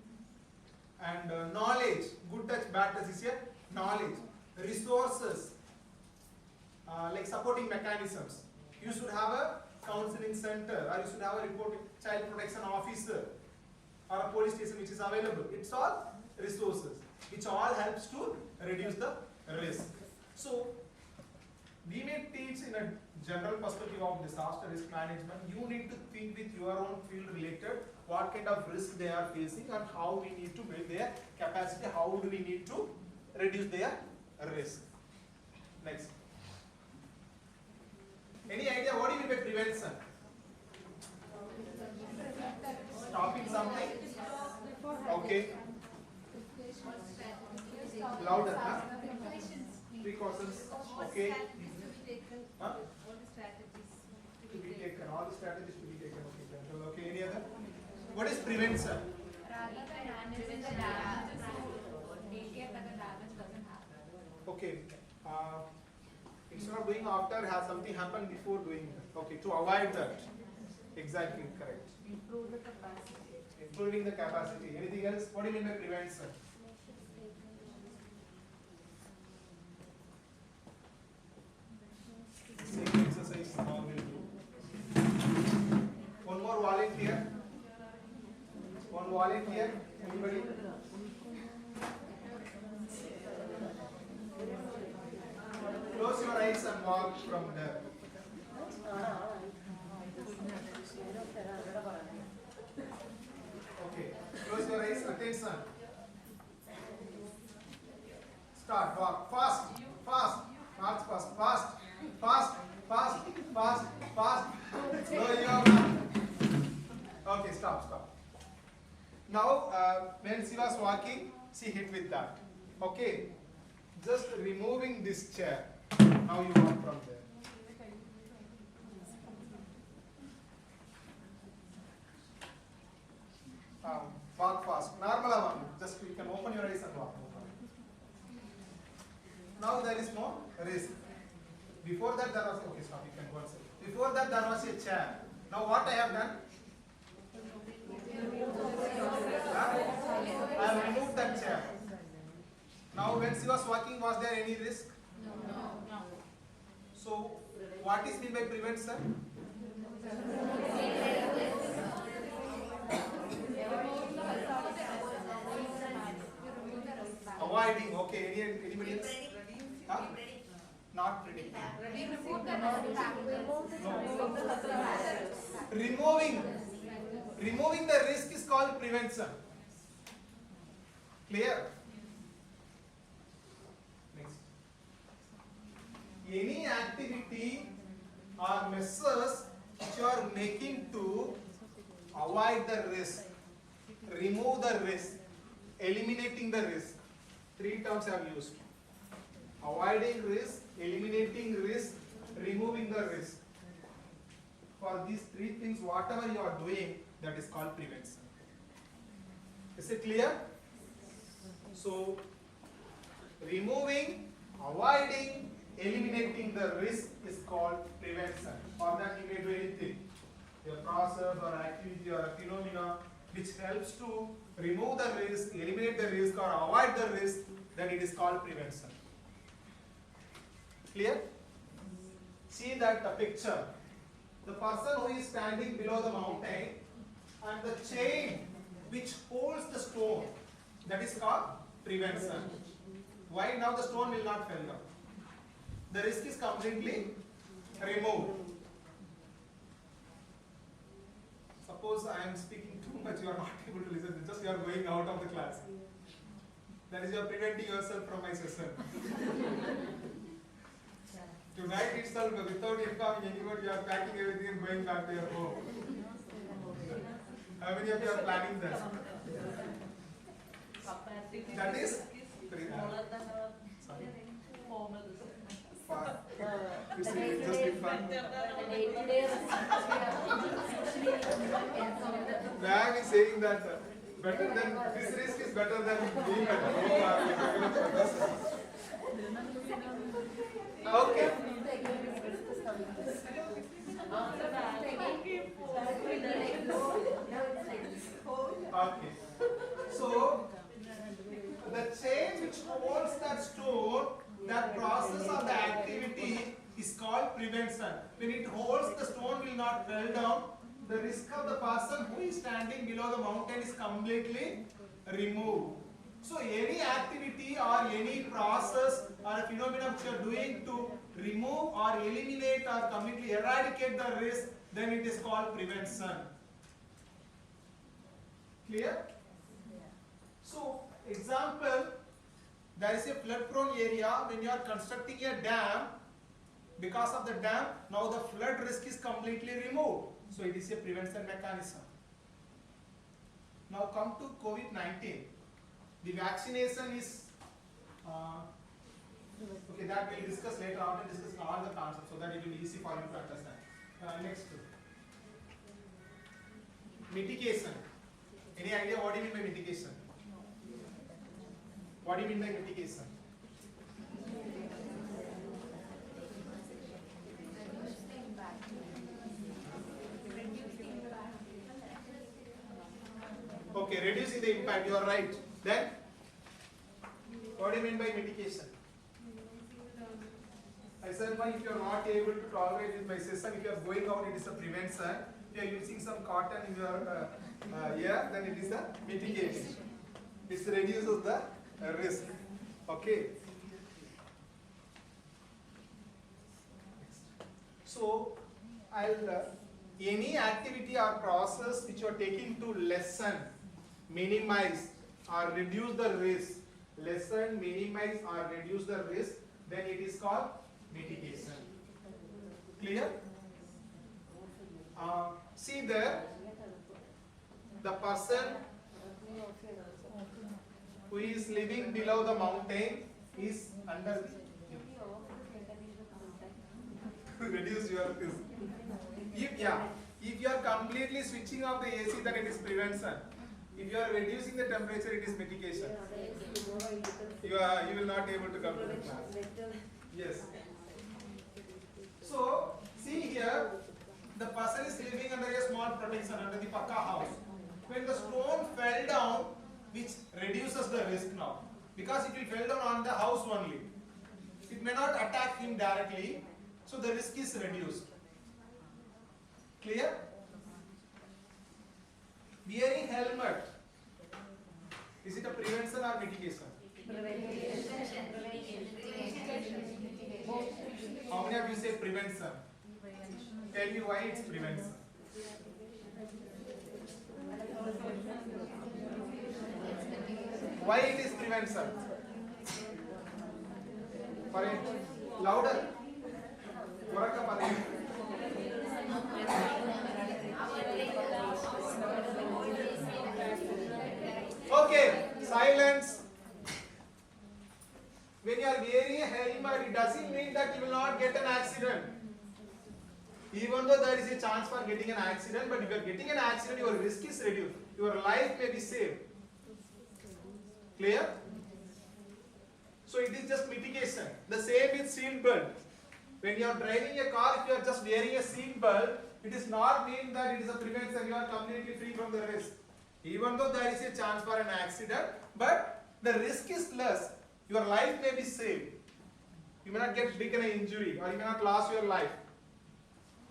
And knowledge, good touch, bad touch is here. Knowledge, resources, like supporting mechanisms. You should have a counseling center, or you should have a reporting child protection officer, or a police station which is available. It's all resources, which all helps to reduce the risk. So we may teach in a general perspective of disaster risk management. You need to think with your own field related what kind of risk they are facing and how we need to build their capacity, how do we need to reduce their risk. Next. Any idea what do you mean by prevention? Stopping something? Okay. Louder, huh? Precautions. Okay. Huh? To be taken. All the strategies to be taken. Okay. Okay. Any other? What is prevention? Rather than managing the damage, take care that the damage doesn't happen. Okay. Instead of doing after, has something happened before doing that. Okay. To avoid that. Exactly correct. Improve the capacity. Improving the capacity. Anything else? What do you mean by prevention? Same exercise now we'll do. One more volunteer. One volunteer. Anybody? Close your eyes and walk from there. Okay. Close your eyes. Attention. Start. Walk. Fast. Fast. March fast. Fast. Fast. Fast. Fast. Fast. No, you are not. Okay. Stop. Stop. Now, when she was walking, she hit with that. Okay. Just removing this chair. Now you walk from there. Walk fast. Normal one. Just you can open your eyes and walk. Now there is no risk. Before that there was okay. Stop. You can go outside. Before that there was a chair. Now what I have done? I have removed that chair. Now when she was walking, was there any risk? No. So what is meant by prevention? Avoiding. Okay. Anybody else? Huh? Not ready. Removing the risk is called prevention. Clear? Next. Any activity or measures which you are making to avoid the risk, remove the risk, eliminating the risk. Three terms I have used. Avoiding risk, eliminating risk, removing the risk. For these three things, whatever you are doing, that is called prevention. Is it clear? So, removing, avoiding, eliminating the risk is called prevention. For that you may do anything. A process or activity or a phenomena which helps to remove the risk, eliminate the risk or avoid the risk, then it is called prevention. Clear? See that picture. The person who is standing below the mountain and the chain which holds the stone, that is called prevention. Why? Now the stone will not fall down. The risk is completely removed. Suppose I am speaking too much, you are not able to listen, just you are going out of the class. That is, you are preventing yourself from my session. Tonight itself, without informing anybody, you are packing everything and going back to your home. How many of you are planning that? That is fun. It's just be fun. Ma'am is saying that better than this risk is better than being at home. Okay. Okay. So the chain which holds that stone, that process of the activity is called prevention. When it holds, the stone will not fall down. The risk of the person who is standing below the mountain is completely removed. So any activity or any process or a phenomenon which you are doing to remove or eliminate or completely eradicate the risk, then it is called prevention. Clear? So, example, there is a flood prone area. When you are constructing a dam, because of the dam, now the flood risk is completely removed. So it is a prevention mechanism. Now come to COVID-19. The vaccination is, okay, that we will discuss later on and discuss all the concepts so that it will be easy for you to understand. Next. Mitigation. Any idea what do you mean by mitigation? What do you mean by mitigation? Okay, reducing the impact, you are right. Then, what do you mean by mitigation? I said, if you are not able to tolerate with my system, if you are going out, it is a prevention. If you are using some cotton in your ear, then it is a mitigation. It reduces the risk. Okay. So, any activity or process which you are taking to lessen, minimize or reduce the risk, lessen, minimize or reduce the risk, then it is called mitigation. Clear? See there, the person who is living below the mountain is under reduce your risk. If you are completely switching off the AC, then it is prevention. If you are reducing the temperature, it is mitigation. You will not be able to come to the class. Yes. So, see here, the person is living under a small protection, under the Pakka house. When the stone fell down, which reduces the risk now, because it will fall down on the house only. It may not attack him directly, so the risk is reduced. Clear? Wearing helmet, is it a prevention or mitigation? How many of you say prevention? Tell me why it's prevention. Why it is prevention? For it, louder. Okay, silence. When you are wearing a helmet, it doesn't mean that you will not get an accident. Even though there is a chance for getting an accident, but if you are getting an accident, your risk is reduced. Your life may be saved. Clear? So it is just mitigation. The same with seat belt. When you are driving a car, if you are just wearing a seat belt, it does not mean that it is a prevention. You are completely free from the risk. Even though there is a chance for an accident, but the risk is less. Your life may be saved. You may not get big an injury, or you may not lose your life.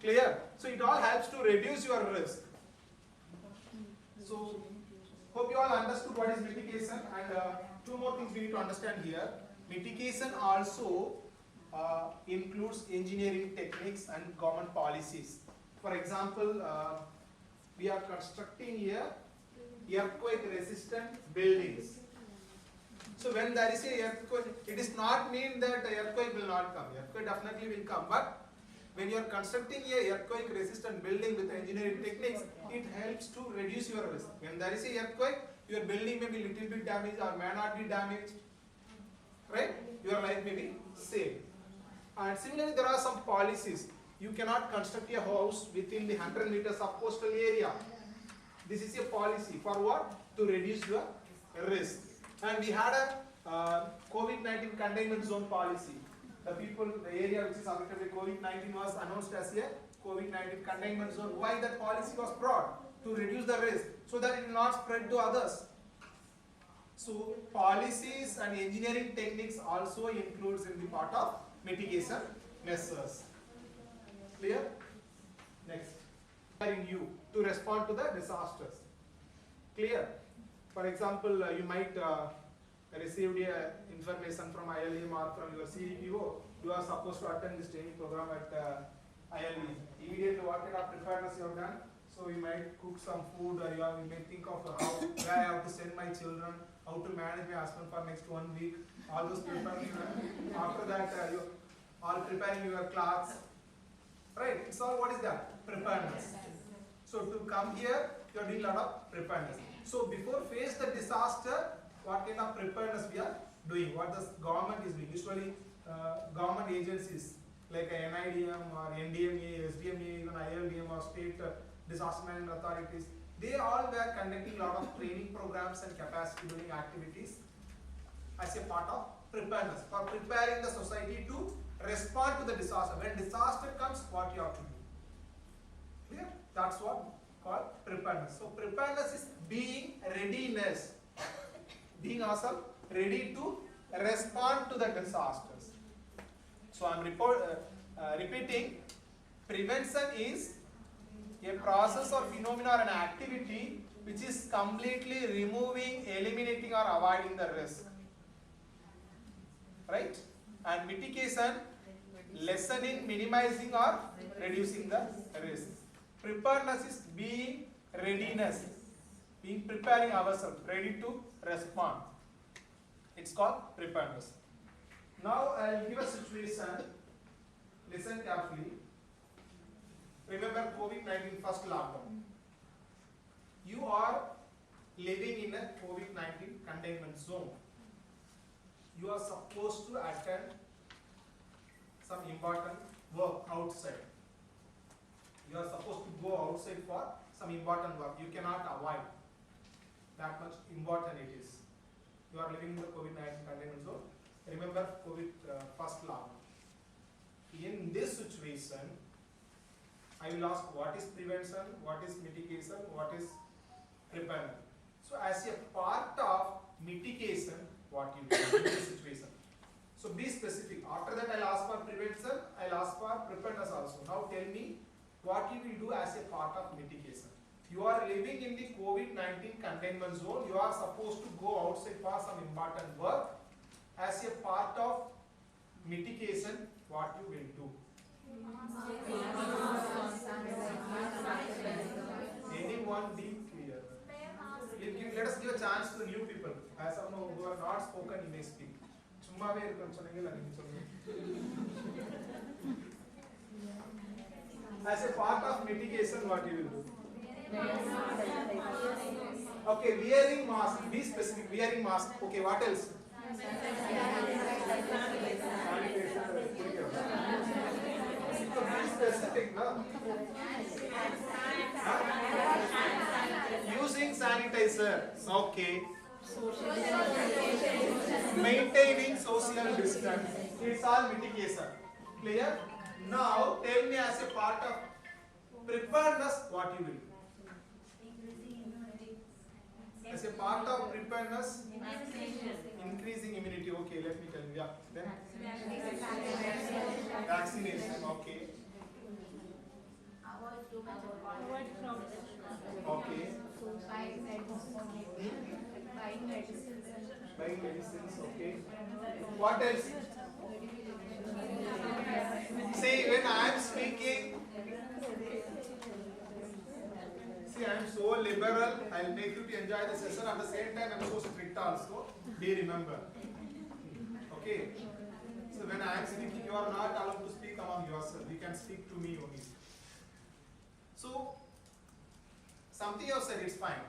Clear? So it all helps to reduce your risk. So hope you all understood what is mitigation, and two more things we need to understand here. Mitigation also includes engineering techniques and government policies. For example, we are constructing here earthquake resistant buildings. So when there is a earthquake, it does not mean that the earthquake will not come. Earthquake definitely will come, but when you are constructing a earthquake resistant building with engineering techniques, it helps to reduce your risk. When there is a earthquake, your building may be little bit damaged or may not be damaged, right? Your life may be safe. And similarly, there are some policies. You cannot construct a house within the 100 meters of coastal area. This is a policy for what? To reduce your risk. And we had a COVID-19 containment zone policy. The area which is affected by COVID-19 was announced as a COVID-19 containment zone. Why that policy was brought? To reduce the risk, so that it will not spread to others. So policies and engineering techniques also includes in the part of mitigation measures. Clear? Next. Preparing you to respond to the disasters. Clear? For example, you might received a information from ILDM or from your CDPO. You are supposed to attend this training program at ILDM. Immediately, what kind of preparedness you have done? So you might cook some food, or you may think of how where I have to send my children, how to manage my husband for next 1 week. All those preparing. After that, you are preparing your clothes. Right? It's all what is that? Preparedness. So to come here, you are doing a lot of preparedness. So before face the disaster, what kind of preparedness we are doing? What the government is doing? Usually, government agencies like NIDM or NDMA, SDMA, even ILDM or state disaster management authorities, they all were conducting a lot of training programs and capacity building activities as a part of preparedness, for preparing the society to respond to the disaster. When disaster comes, what you have to do? Clear? That's what called preparedness. So preparedness is being readiness, being ourselves ready to respond to the disasters. So I'm repeating, prevention is a process or phenomena or an activity which is completely removing, eliminating or avoiding the risk. Right? And mitigation, lessening, minimizing or reducing the risk. Preparedness is being readiness, being preparing ourselves, ready to respond. It's called preparedness. Now I'll give a situation. Listen carefully. Remember COVID-19 first lockdown. You are living in a COVID-19 containment zone. You are supposed to attend some important work outside. You are supposed to go outside for some important work. You cannot avoid. That much important it is. You are living in the COVID-19 containment zone. Remember COVID first lockdown. In this situation, I will ask what is prevention, what is mitigation, what is preparedness. So as a part of mitigation, what you do in this situation. So be specific. After that I'll ask for prevention, I'll ask for preparedness also. Now tell me what you will do as a part of mitigation. You are living in the COVID-19 containment zone. You are supposed to go outside for some important work. As a part of mitigation, what you will do? Anyone be clear? Let us give a chance to the new people. As of now, who are not spoken, you may speak. As a part of mitigation, what you will do? Okay, wearing mask. Be specific. Wearing mask. Okay, what else? Be specific, no? Using sanitizer. Okay. Maintaining social distance. It's all mitigation. Clear? Now tell me as a part of preparedness what you will do. As a part of preparedness, increasing immunity. Okay, let me tell you. Yeah. Then vaccination. Okay. Avoid crowds. Okay. Buying medicines. Buying medicines. Okay. What else? See, when I am speaking, see, I am so liberal. I will make you to enjoy the session. At the same time, I am so strict also. Be remember. Okay. So when I am speaking, you are not allowed to speak among yourself. You can can speak to me only. So, something you have said, it's fine.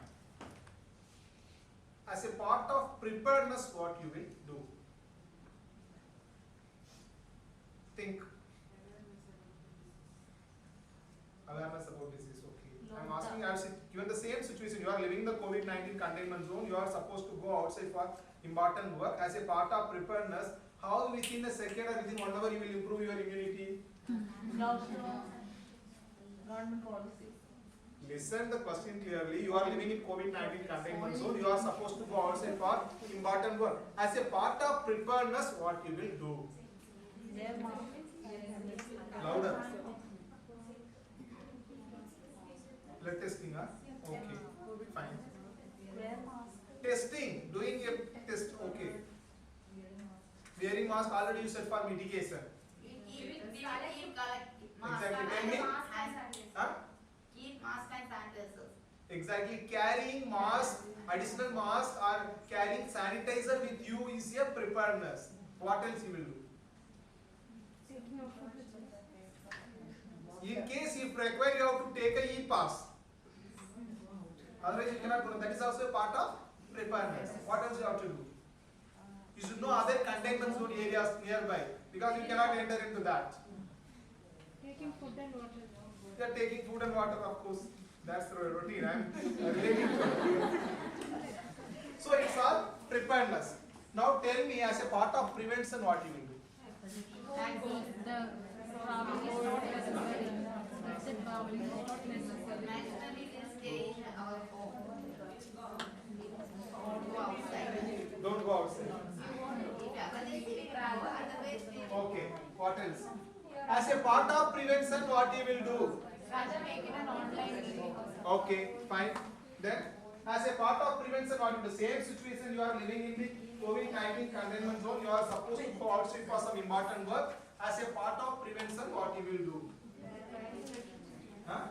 As a part of preparedness, what you will do? Think. Awareness about this is okay. I'm asking, I have given the same situation. You are living in the COVID-19 containment zone. You are supposed to go outside for important work. As a part of preparedness, how within a second or within 1 hour you will improve your immunity? Government policy. Listen the question clearly. You are living in COVID-19 containment zone. You are supposed to go outside for important work. As a part of preparedness, what you will do? Louder. Blood testing, huh? Okay, fine. Testing, doing a test, okay. Wearing mask, already you said for mitigation. Exactly, tell me. Huh? Keep mask and sanitizers. Exactly, carrying mask, additional mask or carrying sanitizer with you is a preparedness. What else you will do? In case if required, you have to take a e-pass. Otherwise you cannot go. That is also a part of preparedness. What else you have to do? You should know other containment zone areas nearby because you cannot enter into that. Taking food and water. You are taking food and water, of course. That's the routine. I am relating to it. So it's all preparedness. Now tell me, as a part of prevention, what you will do? And the travel is not necessary. That's it, traveling is not necessary. Naturally, we stay in our home. Don't go outside. Don't go outside. If emergency, we travel. Otherwise, we Okay. What else? As a part of prevention, what you will do? Rather make it an online meeting. Okay, fine. Then, as a part of prevention, what in the same situation you are living in the COVID-19 containment zone, you are supposed to go outside for some important work. As a part of prevention, what you will do? Huh?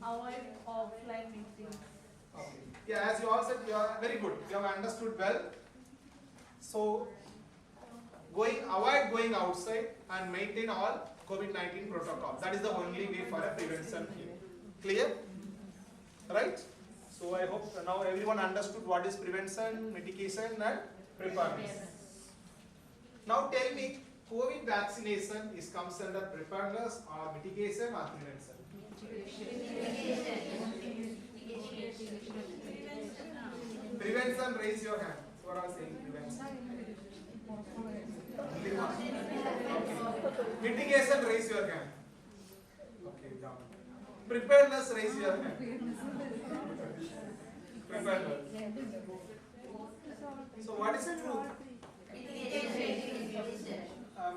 Avoid offline meetings. Okay. Yeah, as you all said, you are very good. You have understood well. So, avoid going outside and maintain all COVID-19 protocols. That is the only way for a prevention here. Clear? Right? So I hope now everyone understood what is prevention, mitigation and preparedness. Now tell me, COVID vaccination is comes under preparedness or mitigation or prevention? Prevention, raise your hand. What are saying prevention? Only one. Okay. Mitigation, raise your hand. Okay, down. Preparedness, raise your hand. Preparedness. So what is the truth?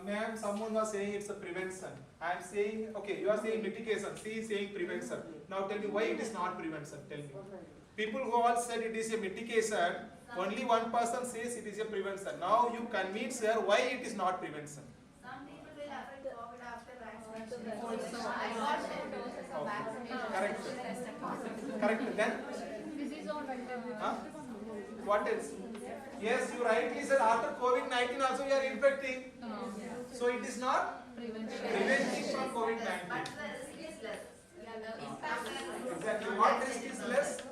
Ma'am, someone was saying it's a prevention. I am saying, okay, you are saying mitigation. She is saying prevention. Now tell me why it is not prevention. Tell me. People who all said it is a mitigation, only one person says it is a prevention. Now you convince her why it is not prevention. Some people will affect COVID after vaccination. I got 10 doses of vaccination. Correct. Correct. Then? Disease or Huh? What else? Yes, you rightly said after COVID-19 also you are infecting. So it is not preventing from COVID-19. But the risk is less. The impact is less. Exactly. What risk is less?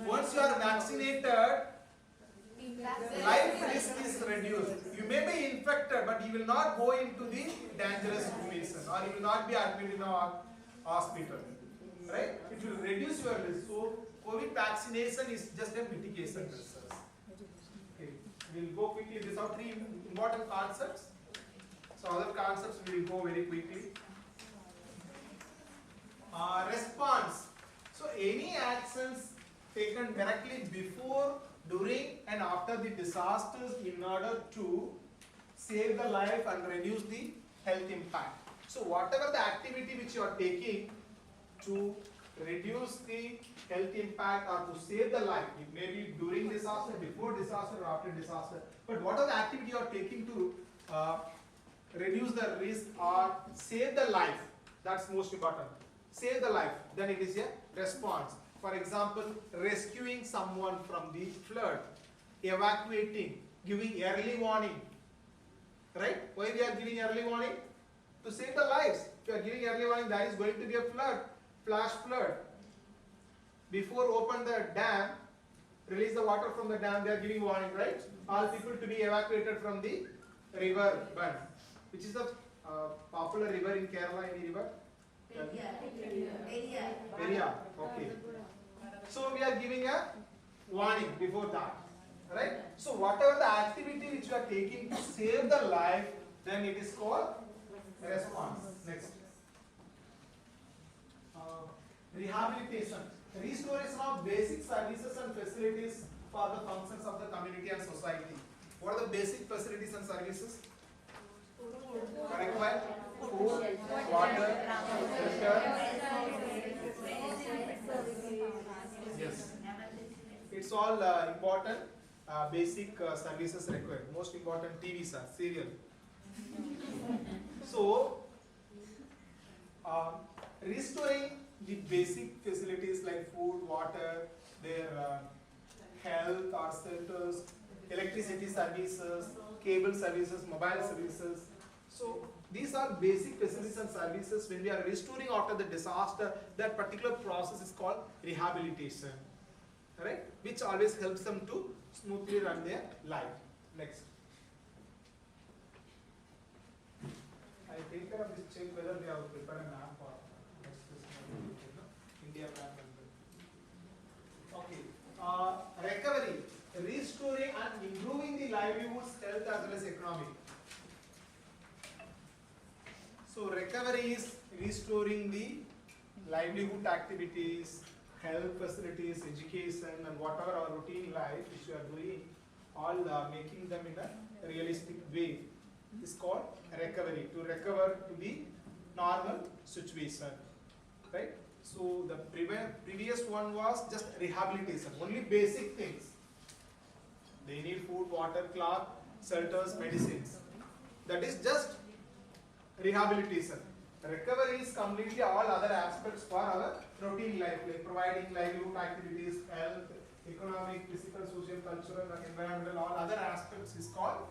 Once you are vaccinated, life risk is reduced. You may be infected, but you will not go into the dangerous situation, or you will not be admitted in a hospital. Right? It will reduce your risk. So, COVID vaccination is just a mitigation measure. Okay. We will go quickly. These are three important concepts. So, other concepts we will go very quickly. Response. So, any actions taken directly before, during and after the disasters in order to save the life and reduce the health impact. So, whatever the activity which you are taking to reduce the health impact or to save the life, it may be during disaster, before disaster or after disaster, but what are the activity you are taking to reduce the risk or save the life, that's most important. Save the life, then it is a response. For example, rescuing someone from the flood, evacuating, giving early warning, right? Why we are giving early warning? To save the lives. If you are giving early warning, there is going to be a flood, flash flood. Before open the dam, release the water from the dam, they are giving warning, right? All people to be evacuated from the river Ban. Which is the popular river in Kerala, any river? Area. Okay. So we are giving a warning before that. Right? So whatever the activity which you are taking to save the life, then it is called response. Next. Rehabilitation. Restoration of basic services and facilities for the functions of the community and society. What are the basic facilities and services? Required food, water, shelter. Yes. It's all important basic services required. Most important TV serial. So, restoring the basic facilities like food, water, their health or shelters, electricity services, cable services, mobile services. So these are basic facilities and services. When we are restoring after the disaster, that particular process is called rehabilitation, right? Which always helps them to smoothly run their life. Next. I take care of this, check whether they have prepared a map for next India map. Okay. Recovery, restoring and improving the livelihoods, health as well as economy. So recovery is restoring the livelihood activities, health facilities, education, and whatever our routine life which we are doing, all making them in a realistic way. Is called recovery, to recover to the normal situation, right? So the previous one was just rehabilitation, only basic things. They need food, water, cloth, shelters, medicines. That is just rehabilitation. Recovery is completely all other aspects for our routine life, like providing livelihood activities, health, economic, physical, social, cultural, environmental, all other aspects is called.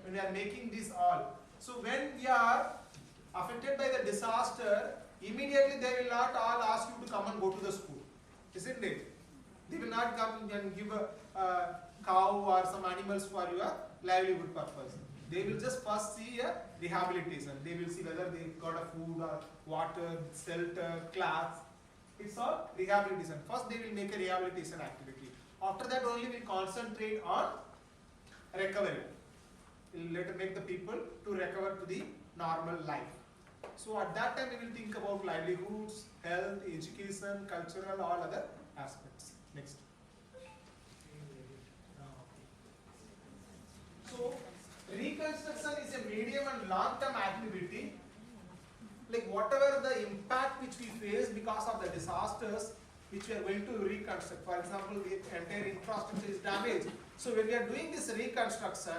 When we are making this all. So when we are affected by the disaster, immediately they will not all ask you to come and go to the school, isn't it? They will not come and give a cow or some animals for your livelihood purpose. They will just first see a rehabilitation. They will see whether they got a food or water, shelter, clothes. It's all rehabilitation. First they will make a rehabilitation activity. After that only we concentrate on recovery. We'll later make the people to recover to the normal life. So at that time we will think about livelihoods, health, education, cultural, all other aspects. Next. So reconstruction is a medium and long-term activity. Like whatever the impact which we face because of the disasters which we are going to reconstruct. For example, the entire infrastructure is damaged. So when we are doing this reconstruction,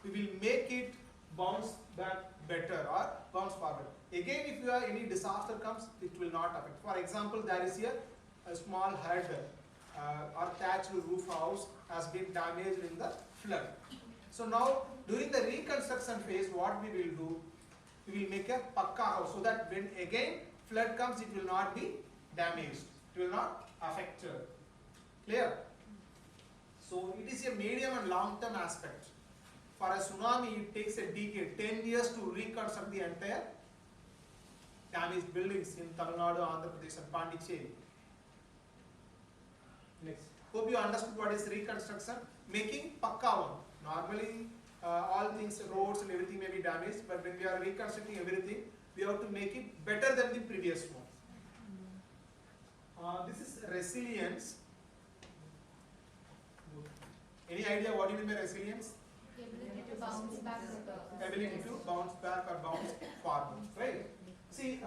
we will make it bounce back better or bounce forward. Again, if you have any disaster comes, it will not affect. For example, there is here a small hut or thatched roof house has been damaged in the flood. So now during the reconstruction phase, what we will do, we will make a pakka house so that when again flood comes, it will not be damaged. It will not affect. Clear? So it is a medium and long term aspect. For a tsunami, it takes a decade, 10 years to reconstruct the entire damaged buildings in Tamil Nadu, Andhra Pradesh and Pondicherry. Next. Hope you understood what is reconstruction. Making pakka one. Normally, all things, roads and everything may be damaged, but when we are reconstructing everything, we have to make it better than the previous one. This is resilience. Any idea what do you mean by resilience? Ability to bounce back. Ability to bounce back or bounce forward, right? See,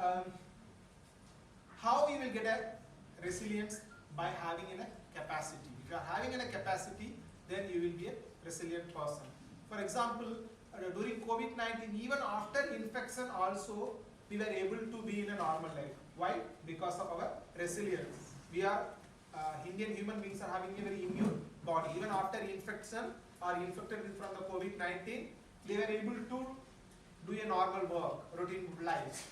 how you will get a resilience? By having a capacity. If you are having a capacity, then you will be a resilient person. For example, during COVID-19, even after infection also, we were able to be in a normal life. Why? Because of our resilience. We are, Indian human beings are having a very immune body. Even after infection or infected from the COVID-19, they were able to do a normal work, routine life,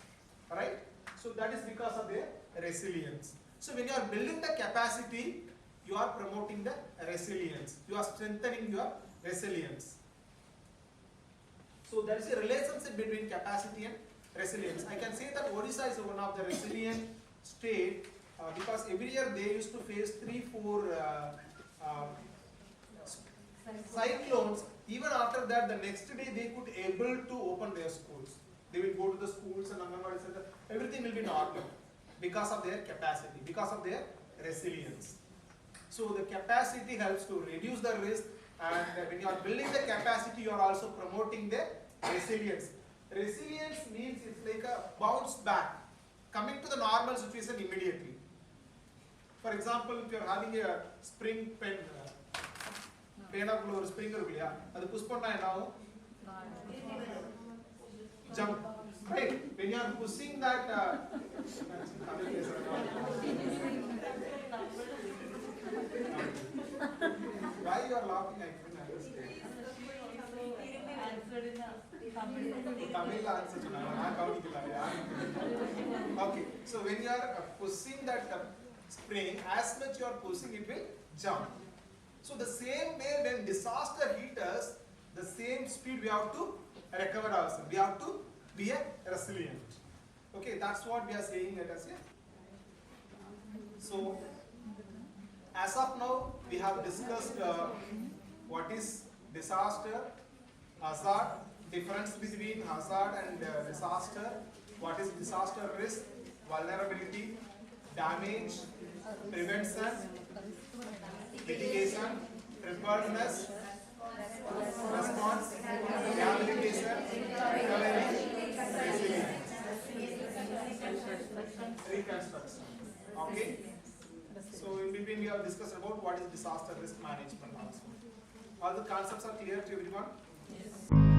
right? So that is because of their resilience. So when you are building the capacity, you are promoting the resilience. You are strengthening your resilience. So there is a relationship between capacity and resilience. I can say that Odisha is one of the resilient state because every year they used to face 3-4 cyclones. Even after that, the next day they could able to open their schools. They will go to the schools and Anganwadi center. Everything will be normal because of their capacity, because of their resilience. So the capacity helps to reduce the risk, and when you are building the capacity, you are also promoting the resilience. Resilience means it's like a bounce back, coming to the normal situation immediately. For example, if you are having a spring pen, spring push jump, right? When you are pushing that, why you are laughing? I couldn't understand. Okay, so when you are pushing that spring, as much you are pushing, it will jump. So the same way when disaster hits us, the same speed we have to recover ourselves. We have to be resilient. Okay, that's what we are saying at us here. So as of now, we have discussed what is disaster, hazard, difference between hazard and disaster, what is disaster risk, vulnerability, damage, prevention, mitigation, preparedness, response, rehabilitation, recovery, resilience, reconstruction. Okay? So in between we have discussed about what is disaster risk management also. All the concepts are clear to everyone? Yes.